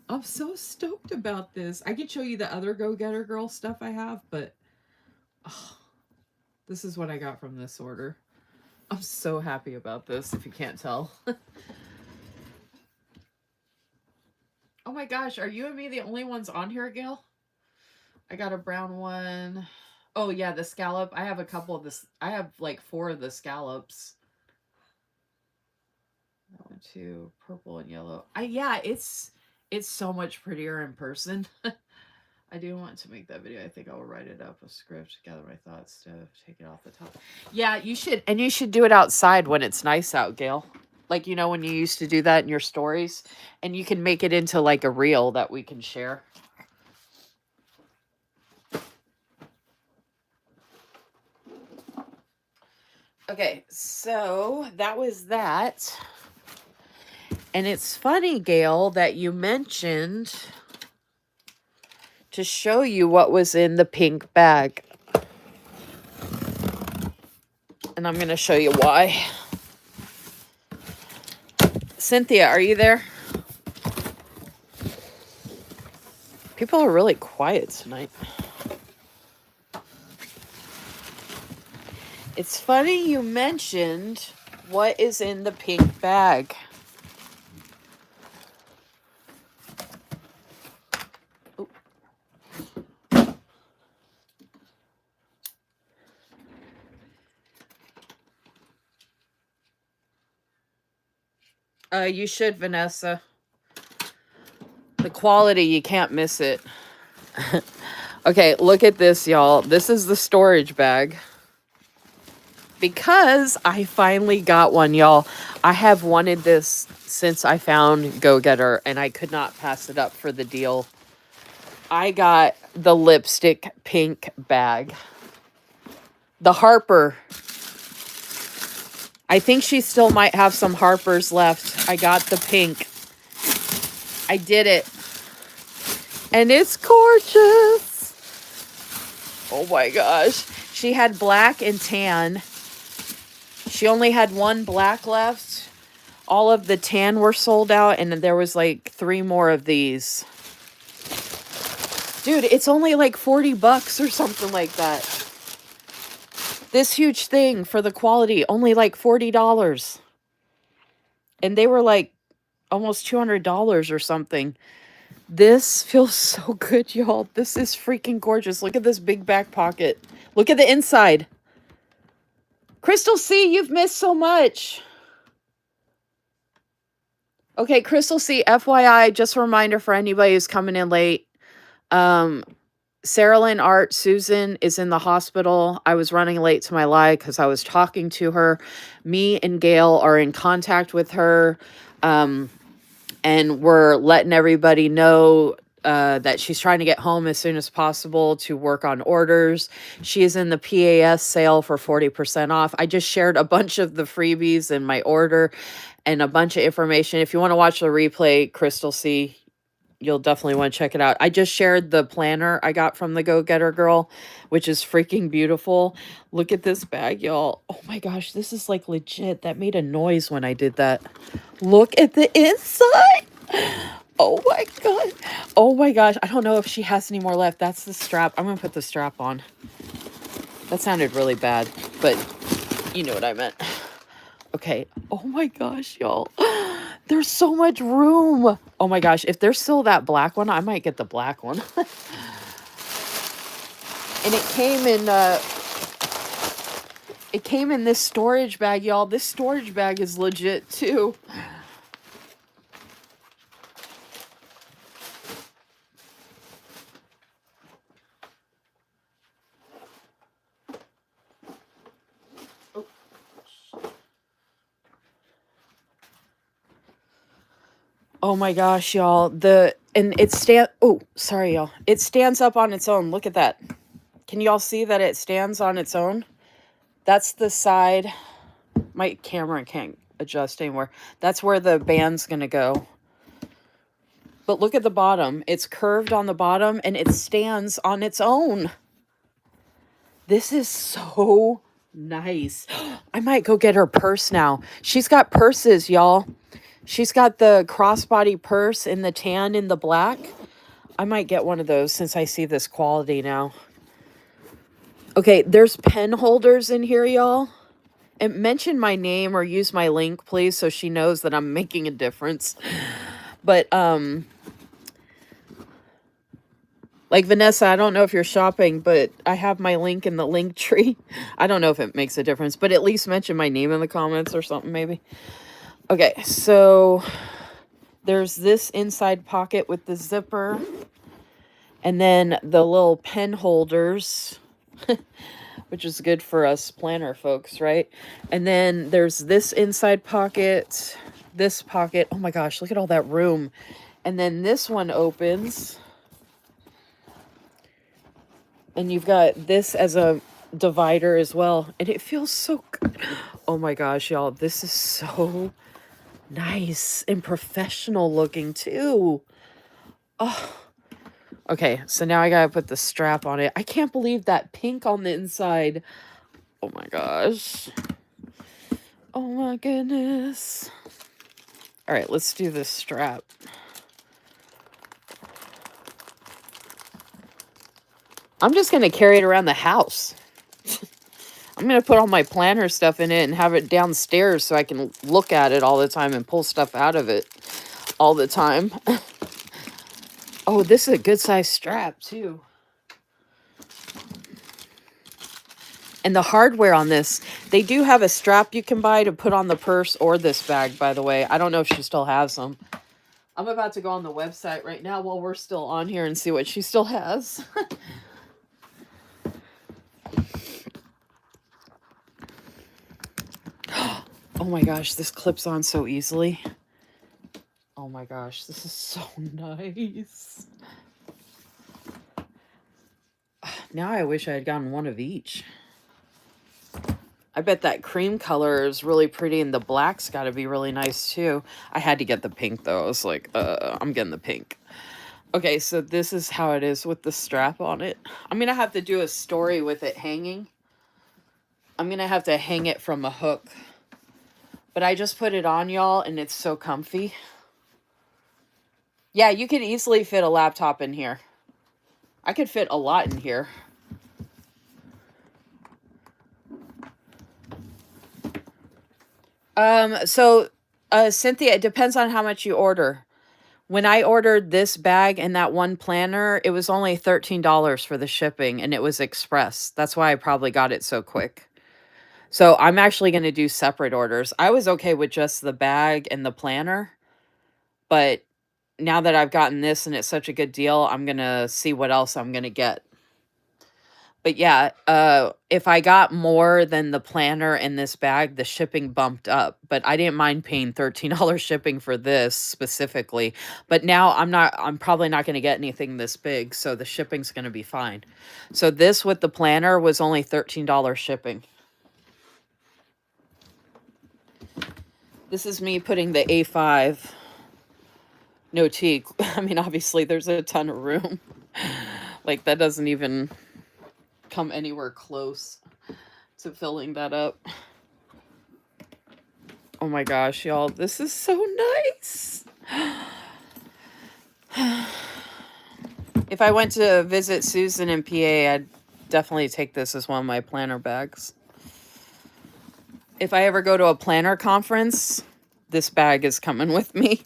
I'm so stoked about this. I can show you the other Go-Getter Girl stuff I have, but oh, this is what I got from this order. I'm so happy about this, if you can't tell. Oh my gosh, are you and me the only ones on here, Gail? I got a brown one. Oh yeah, the scallop. I have a couple of this. I have like 4 of the scallops. 1, 2, purple and yellow. Yeah, it's so much prettier in person. I do want to make that video. I think I'll write it up, a script, gather my thoughts to take it off the top. Yeah, you should, and you should do it outside when it's nice out, Gail. Like, you know, when you used to do that in your stories, and you can make it into like a reel that we can share. Okay, so that was that. And it's funny, Gail, that you mentioned to show you what was in the pink bag. And I'm going to show you why. Cynthia, are you there? People are really quiet tonight. It's funny you mentioned what is in the pink bag. You should, Vanessa. The quality, you can't miss it. Okay, look at this, y'all. This is the storage bag. Because I finally got one, y'all. I have wanted this since I found Go-Getter, and I could not pass it up for the deal. I got the lipstick pink bag. The Harper. I think she still might have some Harpers left. I got the pink. I did it. And it's gorgeous. Oh my gosh. She had black and tan. She only had 1 black left. All of the tan were sold out, and there was like 3 more of these. Dude, it's only like $40 or something like that. This huge thing for the quality, only like $40. And they were like almost $200 or something. This feels so good, y'all. This is freaking gorgeous. Look at this big back pocket. Look at the inside. Crystal C, you've missed so much. Okay, Crystal C, FYI, just a reminder for anybody who's coming in late. Um, Sarah Lynn Art, Susan is in the hospital. I was running late to my live because I was talking to her. Me and Gail are in contact with her. And we're letting everybody know that she's trying to get home as soon as possible to work on orders. She is in the PAS sale for 40% off. I just shared a bunch of the freebies in my order and a bunch of information. If you want to watch the replay, Crystal C, you'll definitely want to check it out. I just shared the planner I got from the Go Getter Girl, which is freaking beautiful. Look at this bag, y'all. Oh my gosh, this is like legit. That made a noise when I did that. Look at the inside. Oh my god. Oh my gosh. I don't know if she has any more left. That's the strap. I'm going to put the strap on. That sounded really bad, but you know what I meant. Okay. Oh my gosh, y'all. There's so much room. Oh my gosh. If there's still that black one, I might get the black one. And it came in this storage bag, y'all. This storage bag is legit too. Oh my gosh, y'all. Sorry, y'all. It stands up on its own. Look at that. Can y'all see that it stands on its own? That's the side. My camera can't adjust anymore. That's where the band's gonna go. But look at the bottom. It's curved on the bottom and it stands on its own. This is so nice. I might go get her purse now. She's got purses, y'all. She's got the crossbody purse in the tan and the black. I might get one of those since I see this quality now. Okay, there's pen holders in here, y'all. And mention my name or use my link, please, so she knows that I'm making a difference. But, like Vanessa, I don't know if you're shopping, but I have my link in the link tree. I don't know if it makes a difference, but at least mention my name in the comments or something, maybe. Okay, so there's this inside pocket with the zipper. And then the little pen holders, which is good for us planner folks, right? And then there's this inside pocket, this pocket. Oh my gosh, look at all that room. And then this one opens. And you've got this as a divider as well. And it feels so good. Oh my gosh, y'all. This is so nice and professional looking too. Oh. Okay, so now I gotta put the strap on it. I can't believe that pink on the inside. Oh my gosh. Oh my goodness. All right, let's do this strap. I'm just going to carry it around the house. I'm going to put all my planner stuff in it and have it downstairs so I can look at it all the time and pull stuff out of it all the time. Oh, this is a good size strap too. And the hardware on this, they do have a strap you can buy to put on the purse or this bag, by the way. I don't know if she still has them. I'm about to go on the website right now while we're still on here and see what she still has. Oh my gosh, this clips on so easily. Oh my gosh, this is so nice. Now I wish I had gotten one of each. I bet that cream color is really pretty and the black's got to be really nice too. I had to get the pink though. I was like, I'm getting the pink. Okay, so this is how it is with the strap on it. I'm going to have to do a story with it hanging. I'm going to have to hang it from a hook. But I just put it on, y'all, and it's so comfy. Yeah, you could easily fit a laptop in here. I could fit a lot in here. Cynthia, it depends on how much you order. When I ordered this bag and that one planner, it was only $13 for the shipping, and it was express. That's why I probably got it so quick. So I'm actually going to do separate orders. I was okay with just the bag and the planner. But now that I've gotten this and it's such a good deal, I'm going to see what else I'm going to get. But yeah, if I got more than the planner in this bag, the shipping bumped up. But I didn't mind paying $13 shipping for this specifically. But now I'm probably not going to get anything this big, so the shipping's going to be fine. So this with the planner was only $13 shipping. This is me putting the A5 no tea. I mean, obviously there's a ton of room. Like that doesn't even come anywhere close to filling that up. Oh my gosh, y'all, this is so nice. If I went to visit Susan in PA, I'd definitely take this as one of my planner bags. If I ever go to a planner conference, this bag is coming with me.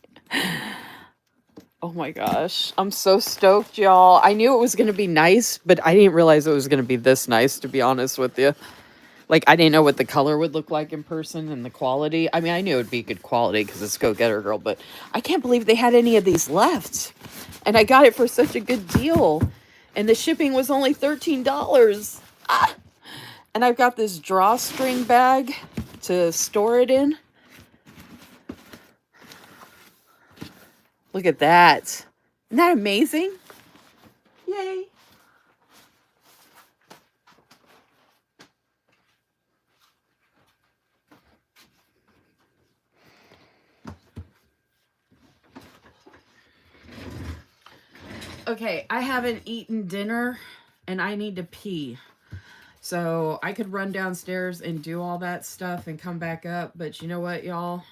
Oh my gosh, I'm so stoked, y'all. I knew it was going to be nice, but I didn't realize it was going to be this nice, to be honest with you. Like, I didn't know what the color would look like in person and the quality. I mean, I knew it would be good quality because it's Go Getter Girl, but I can't believe they had any of these left. And I got it for such a good deal. And the shipping was only $13. Ah! And I've got this drawstring bag to store it in. Look at that. Isn't that amazing? Yay. Okay, I haven't eaten dinner and I need to pee. So I could run downstairs and do all that stuff and come back up. But you know what, y'all?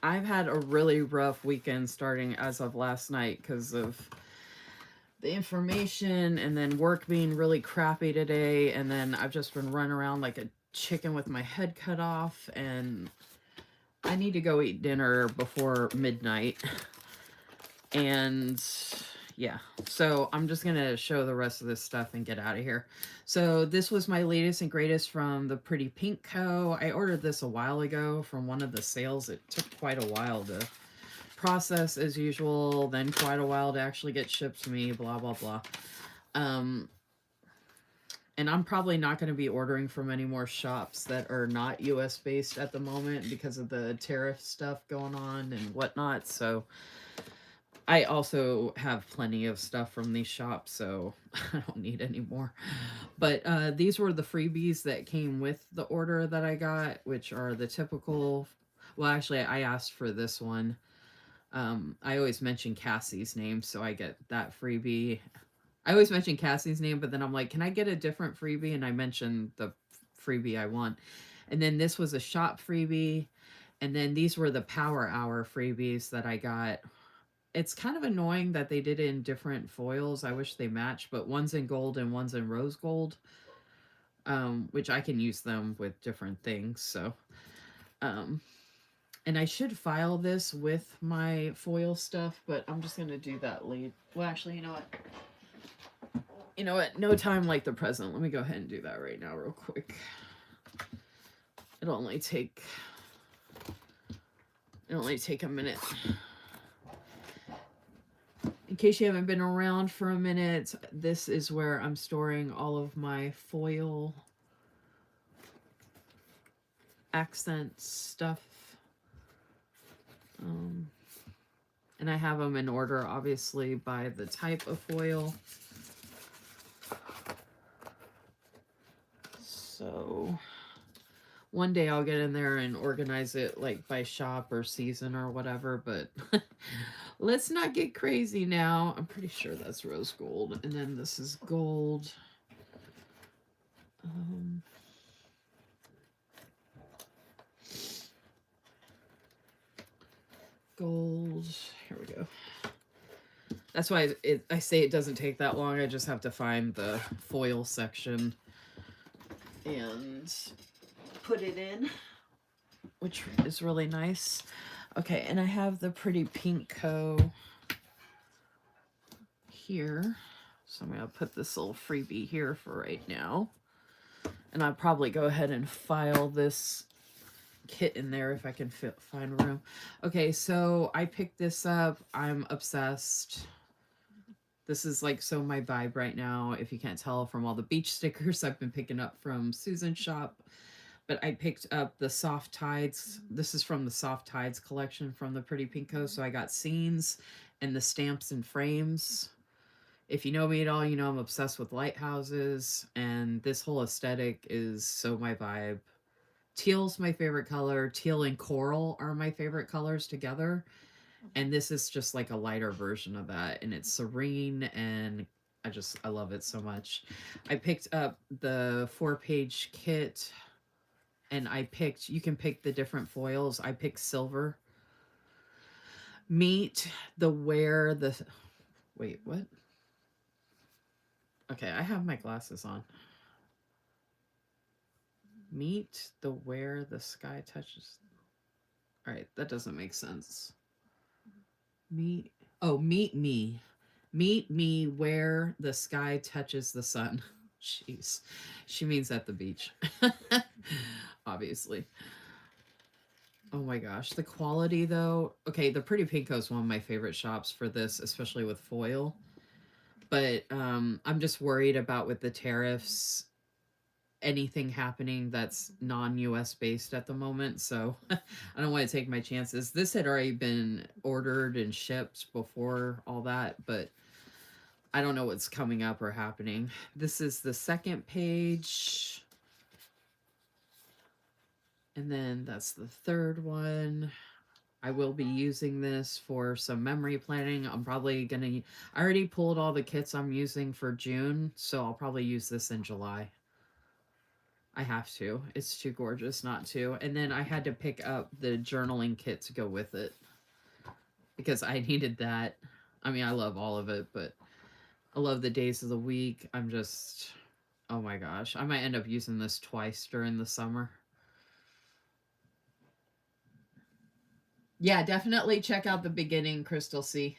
I've had a really rough weekend starting as of last night because of the information and then work being really crappy today. And then I've just been running around like a chicken with my head cut off. And I need to go eat dinner before midnight. And yeah, so I'm just gonna show the rest of this stuff and get out of here. So this was my latest and greatest from the Pretty Pink Co. I ordered this a while ago from one of the sales. It took quite a while to process as usual, then quite a while to actually get shipped to me, blah blah blah. And I'm probably not going to be ordering from any more shops that are not US based at the moment because of the tariff stuff going on and whatnot. So I also have plenty of stuff from these shops, so I don't need any more. But these were the freebies that came with the order that I got, which are the typical. Well, actually, I asked for this one. I always mention Cassie's name, so I get that freebie. I always mention Cassie's name, but then I'm like, can I get a different freebie? And I mentioned the freebie I want. And then this was a shop freebie. And then these were the Power Hour freebies that I got. It's kind of annoying that they did it in different foils. I wish they matched, but one's in gold and one's in rose gold, which I can use them with different things. So, and I should file this with my foil stuff, but I'm just going to do that later. Well, actually, you know what? You know what? No time like the present. Let me go ahead and do that right now real quick. It'll only take a minute. In case you haven't been around for a minute, this is where I'm storing all of my foil accent stuff. And I have them in order, obviously, by the type of foil. So one day I'll get in there and organize it like by shop or season or whatever, but let's not get crazy now. I'm pretty sure that's rose gold. And then this is gold. Gold. Here we go. That's why I say it doesn't take that long. I just have to find the foil section and put it in, which is really nice. Okay, and I have the Pretty Pink Co. here. So I'm going to put this little freebie here for right now. And I'll probably go ahead and file this kit in there if I can find room. Okay, so I picked this up. I'm obsessed. This is like so my vibe right now. If you can't tell from all the beach stickers I've been picking up from Susan's shop. But I picked up the Soft Tides. This is from the Soft Tides collection from the Pretty Pinko. So I got scenes and the stamps and frames. If you know me at all, you know I'm obsessed with lighthouses. And this whole aesthetic is so my vibe. Teal's my favorite color. Teal and coral are my favorite colors together. And this is just like a lighter version of that. And it's serene and I love it so much. I picked up the 4-page kit and you can pick the different foils. I picked silver. Meet the wait, what? Okay, I have my glasses on. Meet the where the sky touches. All right, that doesn't make sense. Meet me. Meet me where the sky touches the sun. Jeez. She means at the beach. Obviously. Oh my gosh. The quality though. Okay, the Pretty Pinko is one of my favorite shops for this, especially with foil. But I'm just worried about with the tariffs anything happening that's non-US based at the moment, so I don't want to take my chances. This had already been ordered and shipped before all that, but I don't know what's coming up or happening. This is the second page. And then that's the third one. I will be using this for some memory planning. I'm probably gonna I already pulled all the kits I'm using for June, so I'll probably use this in July. I have to. It's too gorgeous not to. And then I had to pick up the journaling kit to go with it because I needed that. I mean, I love all of it, but I love the days of the week. I'm just, oh my gosh. I might end up using this twice during the summer. Yeah, definitely check out the beginning, Crystal C.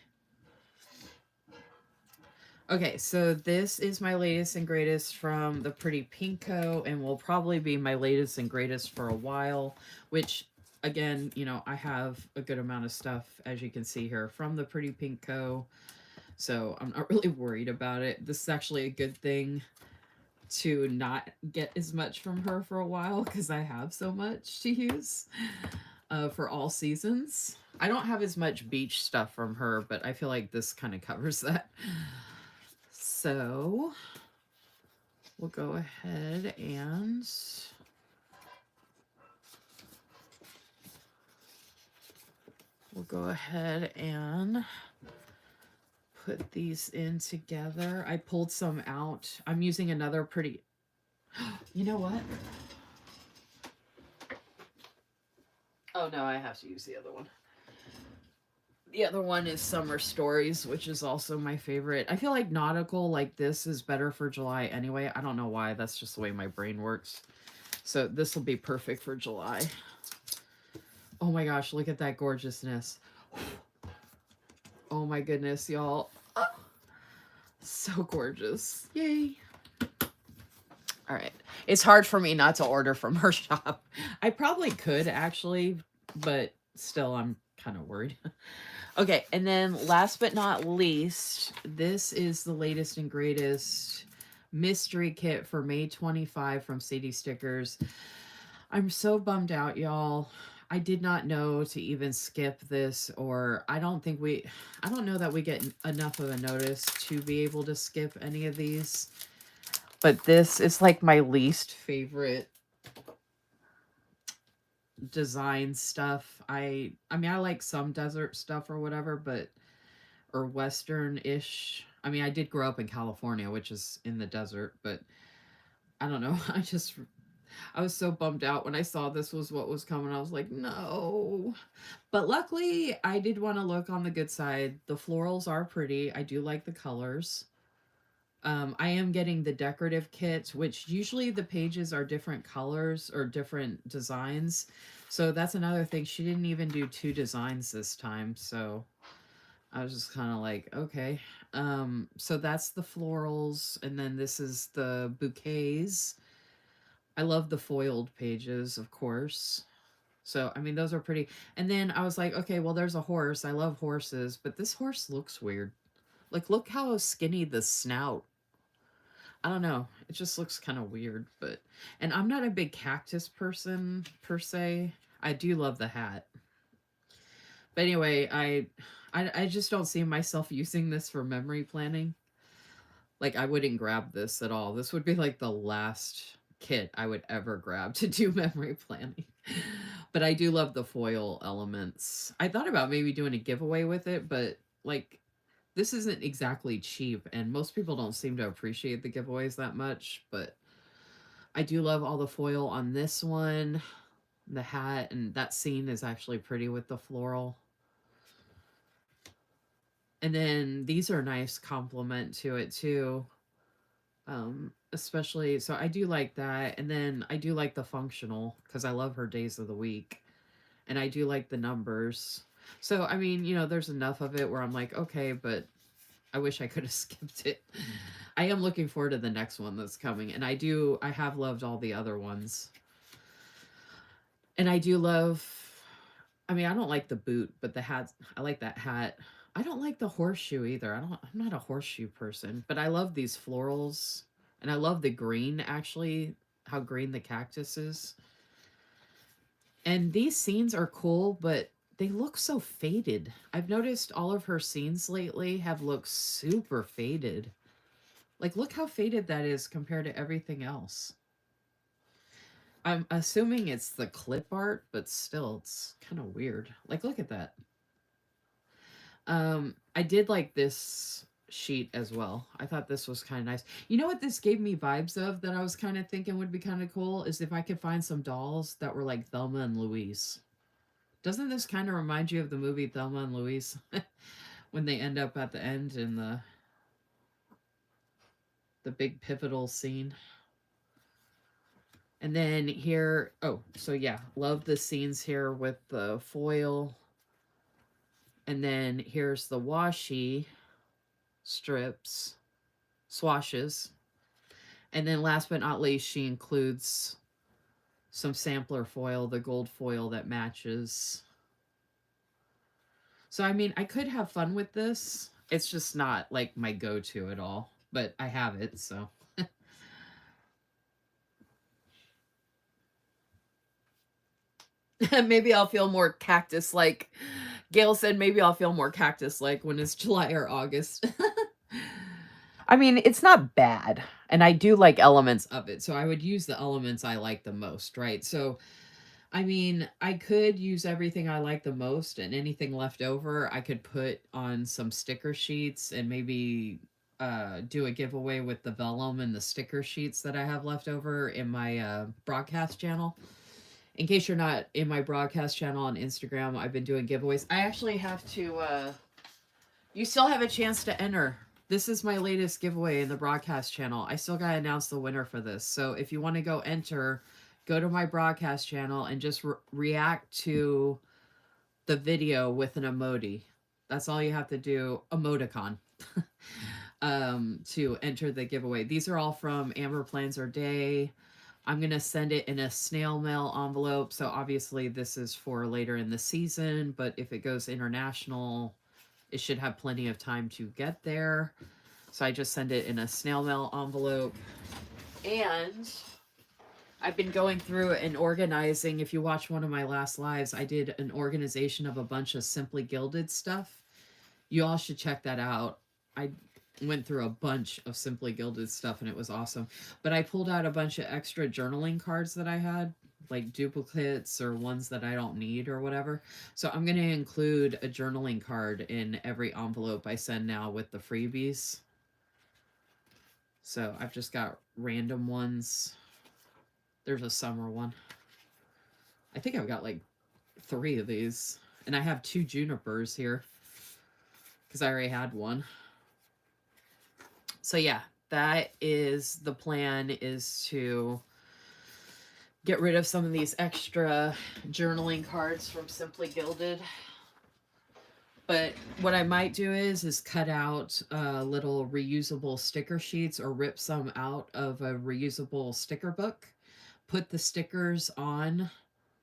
Okay, so this is my latest and greatest from the Pretty Pinko and will probably be my latest and greatest for a while, which again, you know, I have a good amount of stuff, as you can see here, from the Pretty Pinko, so I'm not really worried about it. This is actually a good thing to not get as much from her for a while because I have so much to use for all seasons. I don't have as much beach stuff from her, but I feel like this kind of covers that. So we'll go ahead and put these in together. I pulled some out. I'm using another pretty, you know what? Oh no, I have to use the other one. The other one is Summer Stories, which is also my favorite. I feel like nautical like this is better for July anyway. I don't know why. That's just the way my brain works. So this will be perfect for July. Oh my gosh, look at that gorgeousness. Oh my goodness, y'all. Oh, so gorgeous. Yay. All right. It's hard for me not to order from her shop. I probably could actually, but still I'm kind of worried. Okay, and then last but not least, this is the latest and greatest mystery kit for May 25 from CD Stickers. I'm so bummed out, y'all. I did not know to even skip this, or I don't know that we get enough of a notice to be able to skip any of these. But this is like my least favorite design stuff. I mean, I like some desert stuff or whatever, but or western-ish. I mean, I did grow up in California, which is in the desert, but I don't know. I was so bummed out when I saw this was what was coming. I was like, no. But luckily, I did want to look on the good side. The florals are pretty. I do like the colors. I am getting the decorative kit, which usually the pages are different colors or different designs. So that's another thing. She didn't even do 2 designs this time. So I was just kind of like, okay. So that's the florals. And then this is the bouquets. I love the foiled pages, of course. So, I mean, those are pretty. And then I was like, okay, well, there's a horse. I love horses, but this horse looks weird. Like, look how skinny the snout. I don't know. It just looks kind of weird, but and I'm not a big cactus person per se. I do love the hat. But anyway, I just don't see myself using this for memory planning. Like I wouldn't grab this at all. This would be like the last kit I would ever grab to do memory planning. But I do love the foil elements. I thought about maybe doing a giveaway with it, but like this isn't exactly cheap and most people don't seem to appreciate the giveaways that much, but I do love all the foil on this one. The hat and that scene is actually pretty with the floral. And then these are a nice complement to it too. Especially so I do like that. And then I do like the functional because I love her days of the week. And I do like the numbers. So I mean, you know, there's enough of it where I'm like, okay, but I wish I could have skipped it. I am looking forward to the next one that's coming. And I have loved all the other ones. And I do love, I mean, I don't like the boot, but the hat, I like that hat. I don't like the horseshoe either. I'm not a horseshoe person, but I love these florals. And I love the green, actually, how green the cactus is. And these scenes are cool, but they look so faded. I've noticed all of her scenes lately have looked super faded. Like, look how faded that is compared to everything else. I'm assuming it's the clip art, but still, it's kind of weird. Like, look at that. I did like this sheet as well. I thought this was kind of nice. You know what this gave me vibes of that I was kind of thinking would be kind of cool is if I could find some dolls that were like Thelma and Louise. Doesn't this kind of remind you of the movie Thelma and Louise when they end up at the end in the big pivotal scene? And then here, oh, so yeah, love the scenes here with the foil. And then here's the washi strips, swashes. And then last but not least, she includes some sampler foil, the gold foil that matches. So, I mean, I could have fun with this. It's just not like my go-to at all, but I have it, so. Maybe I'll feel more cactus-like. Gail said maybe I'll feel more cactus-like when it's July or August. I mean, it's not bad, and I do like elements of it, so I would use the elements I like the most, right? So, I mean, I could use everything I like the most, and anything left over, I could put on some sticker sheets and maybe do a giveaway with the vellum and the sticker sheets that I have left over in my broadcast channel. In case you're not in my broadcast channel on Instagram, I've been doing giveaways. I actually have to, you still have a chance to enter. This is my latest giveaway in the broadcast channel. I still got to announce the winner for this. So if you want to go enter, go to my broadcast channel and just react to the video with an emoji. That's all you have to do. Emoticon. To enter the giveaway. These are all from Amber Plans Her Day. I'm going to send it in a snail mail envelope. So obviously this is for later in the season, but if it goes international, it should have plenty of time to get there. So I just send it in a snail mail envelope. And I've been going through and organizing. If you watch one of my last lives, I did an organization of a bunch of Simply Gilded stuff. You all should check that out. I went through a bunch of Simply Gilded stuff and it was awesome. But I pulled out a bunch of extra journaling cards that I had, like duplicates or ones that I don't need or whatever. So I'm going to include a journaling card in every envelope I send now with the freebies. So I've just got random ones. There's a summer one. I think I've got like 3 of these. And I have 2 junipers here because I already had one. So yeah, that is the plan, is to get rid of some of these extra journaling cards from Simply Gilded. But what I might do is cut out little reusable sticker sheets or rip some out of a reusable sticker book, put the stickers on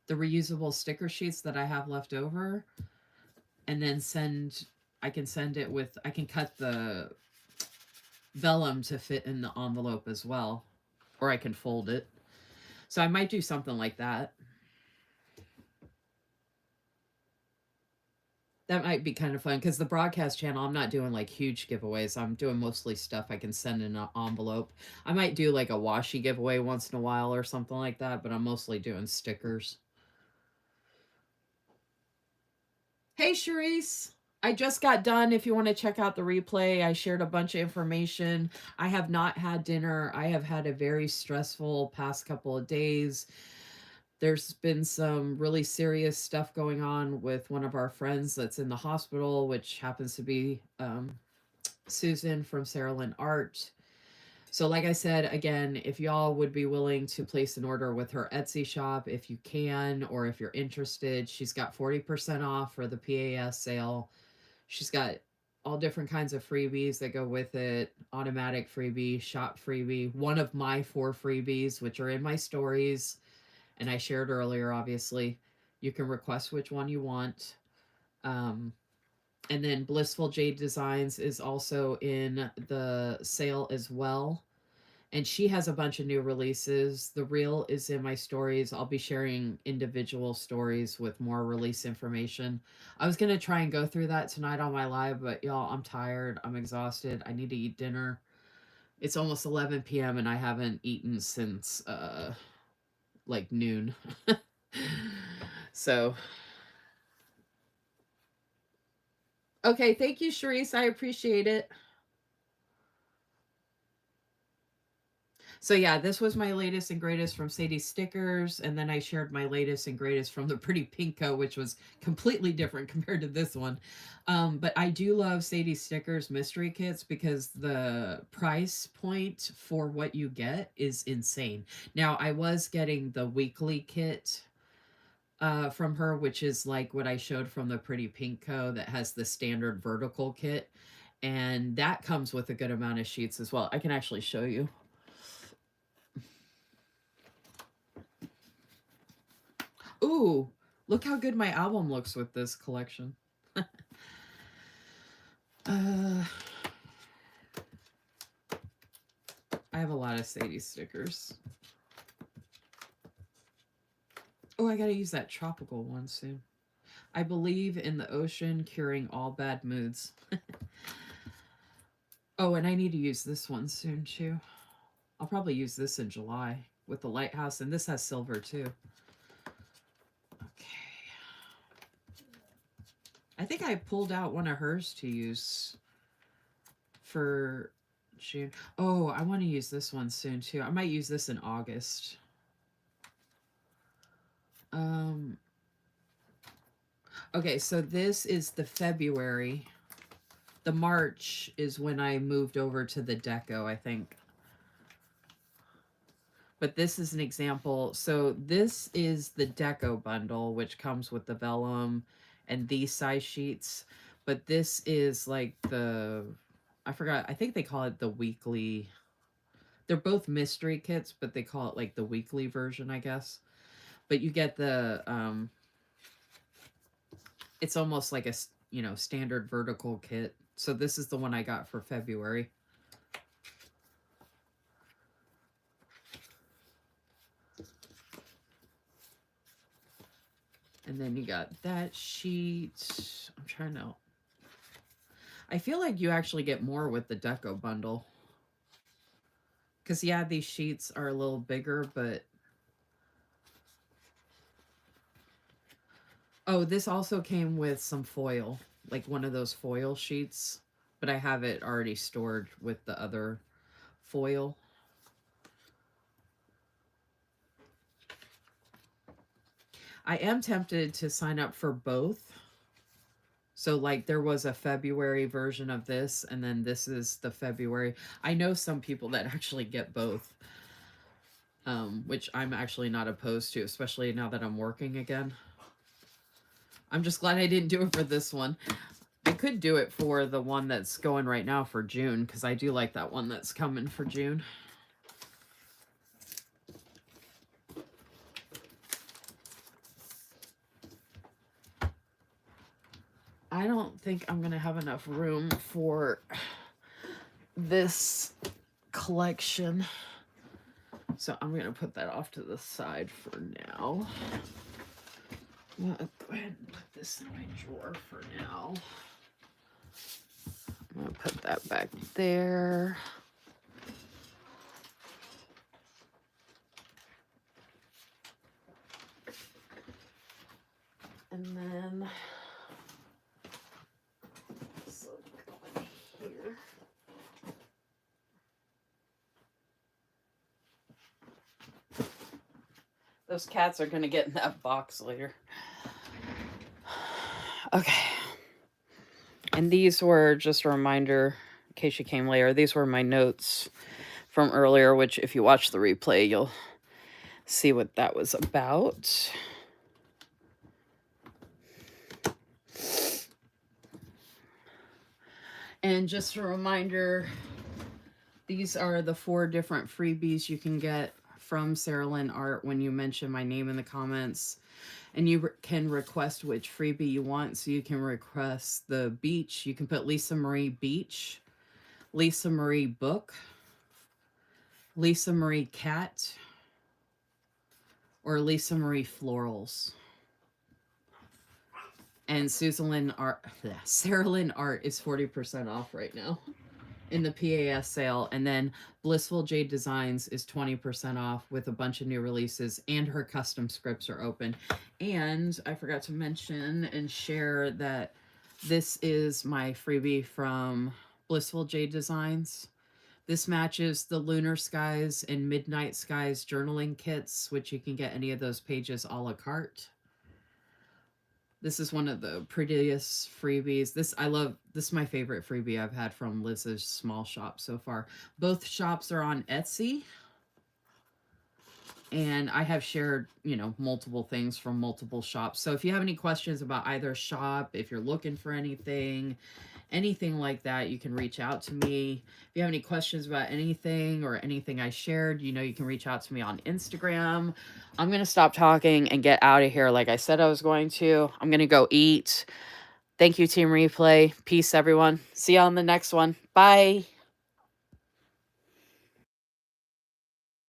the reusable sticker sheets that I have left over, and then I can send it with, I can cut the vellum to fit in the envelope as well, or I can fold it. So I might do something like that. That might be kind of fun because the broadcast channel, I'm not doing like huge giveaways. I'm doing mostly stuff I can send in an envelope. I might do like a washi giveaway once in a while or something like that, but I'm mostly doing stickers. Hey, Charisse. I just got done. If you want to check out the replay, I shared a bunch of information. I have not had dinner. I have had a very stressful past couple of days. There's been some really serious stuff going on with one of our friends that's in the hospital, which happens to be Susan from Sarah Lynn Art. So like I said, again, if y'all would be willing to place an order with her Etsy shop, if you can, or if you're interested, she's got 40% off for the PAS sale. She's got all different kinds of freebies that go with it. Automatic freebie, shop freebie, one of my 4 freebies, which are in my stories. And I shared earlier, obviously, you can request which one you want. And then Blissful Jade Designs is also in the sale as well. And she has a bunch of new releases. The reel is in my stories. I'll be sharing individual stories with more release information. I was going to try and go through that tonight on my live, but y'all, I'm tired. I'm exhausted. I need to eat dinner. It's almost 11 p.m. and I haven't eaten since like noon. So, okay, thank you, Charisse. I appreciate it. So yeah, this was my latest and greatest from Sadie Stickers, and then I shared my latest and greatest from the Pretty Pinko, which was completely different compared to this one. But I do love Sadie Stickers mystery kits because the price point for what you get is insane. Now, I was getting the weekly kit from her, which is like what I showed from the Pretty Pinko that has the standard vertical kit. And that comes with a good amount of sheets as well. I can actually show you. Ooh, look how good my album looks with this collection. I have a lot of Sadie stickers. Oh, I gotta use that tropical one soon. I believe in the ocean curing all bad moods. Oh, and I need to use this one soon too. I'll probably use this in July with the lighthouse, and this has silver too. Okay. I think I pulled out one of hers to use for June. Oh, I want to use this one soon too. I might use this in August. Okay, so this is the February. The March is when I moved over to the Deco, I think. But this is an example. So this is the Deco bundle, which comes with the vellum and these size sheets. But this is like the, I forgot, I think they call it the weekly. They're both mystery kits, but they call it like the weekly version, I guess. But you get the, it's almost like a, standard vertical kit. So this is the one I got for February. And then you got that sheet. I'm trying to... I feel like you actually get more with the Deco bundle. Because, yeah, these sheets are a little bigger, but... Oh, this also came with some foil. Like one of those foil sheets. But I have it already stored with the other foil. I am tempted to sign up for both. So like there was a February version of this, and then this is the February. I know some people that actually get both, which I'm actually not opposed to, especially now that I'm working again. I'm just glad I didn't do it for this one. I could do it for the one that's going right now for June, because I do like that one that's coming for June. I don't think I'm going to have enough room for this collection. So I'm going to put that off to the side for now. I'm going to go ahead and put this in my drawer for now. I'm going to put that back there. And then so go in here. Those cats are going to get in that box later. Okay. And these were just a reminder, in case you came later, these were my notes from earlier, which if you watch the replay, you'll see what that was about. And just a reminder, these are the 4 different freebies you can get from Sarah Lynn Art when you mention my name in the comments. And you can request which freebie you want. So you can request the beach. You can put Lisa Marie Beach, Lisa Marie Book, Lisa Marie Cat, or Lisa Marie Florals. And Sarah Lynn Art is 40% off right now in the PAS sale. And then Blissful Jade Designs is 20% off with a bunch of new releases, and her custom scripts are open. And I forgot to mention and share that this is my freebie from Blissful Jade Designs. This matches the Lunar Skies and Midnight Skies journaling kits, which you can get any of those pages a la carte. This is one of the prettiest freebies. This is my favorite freebie I've had from Liz's small shop so far. Both shops are on Etsy. And I have shared, multiple things from multiple shops. So if you have any questions about either shop, if you're looking for anything like that, you can reach out to me. If you have any questions about anything or anything I shared, you can reach out to me on Instagram. I'm going to stop talking and get out of here like I said I was going to. I'm going to go eat. Thank you, Team Replay. Peace, everyone. See you on the next one. Bye.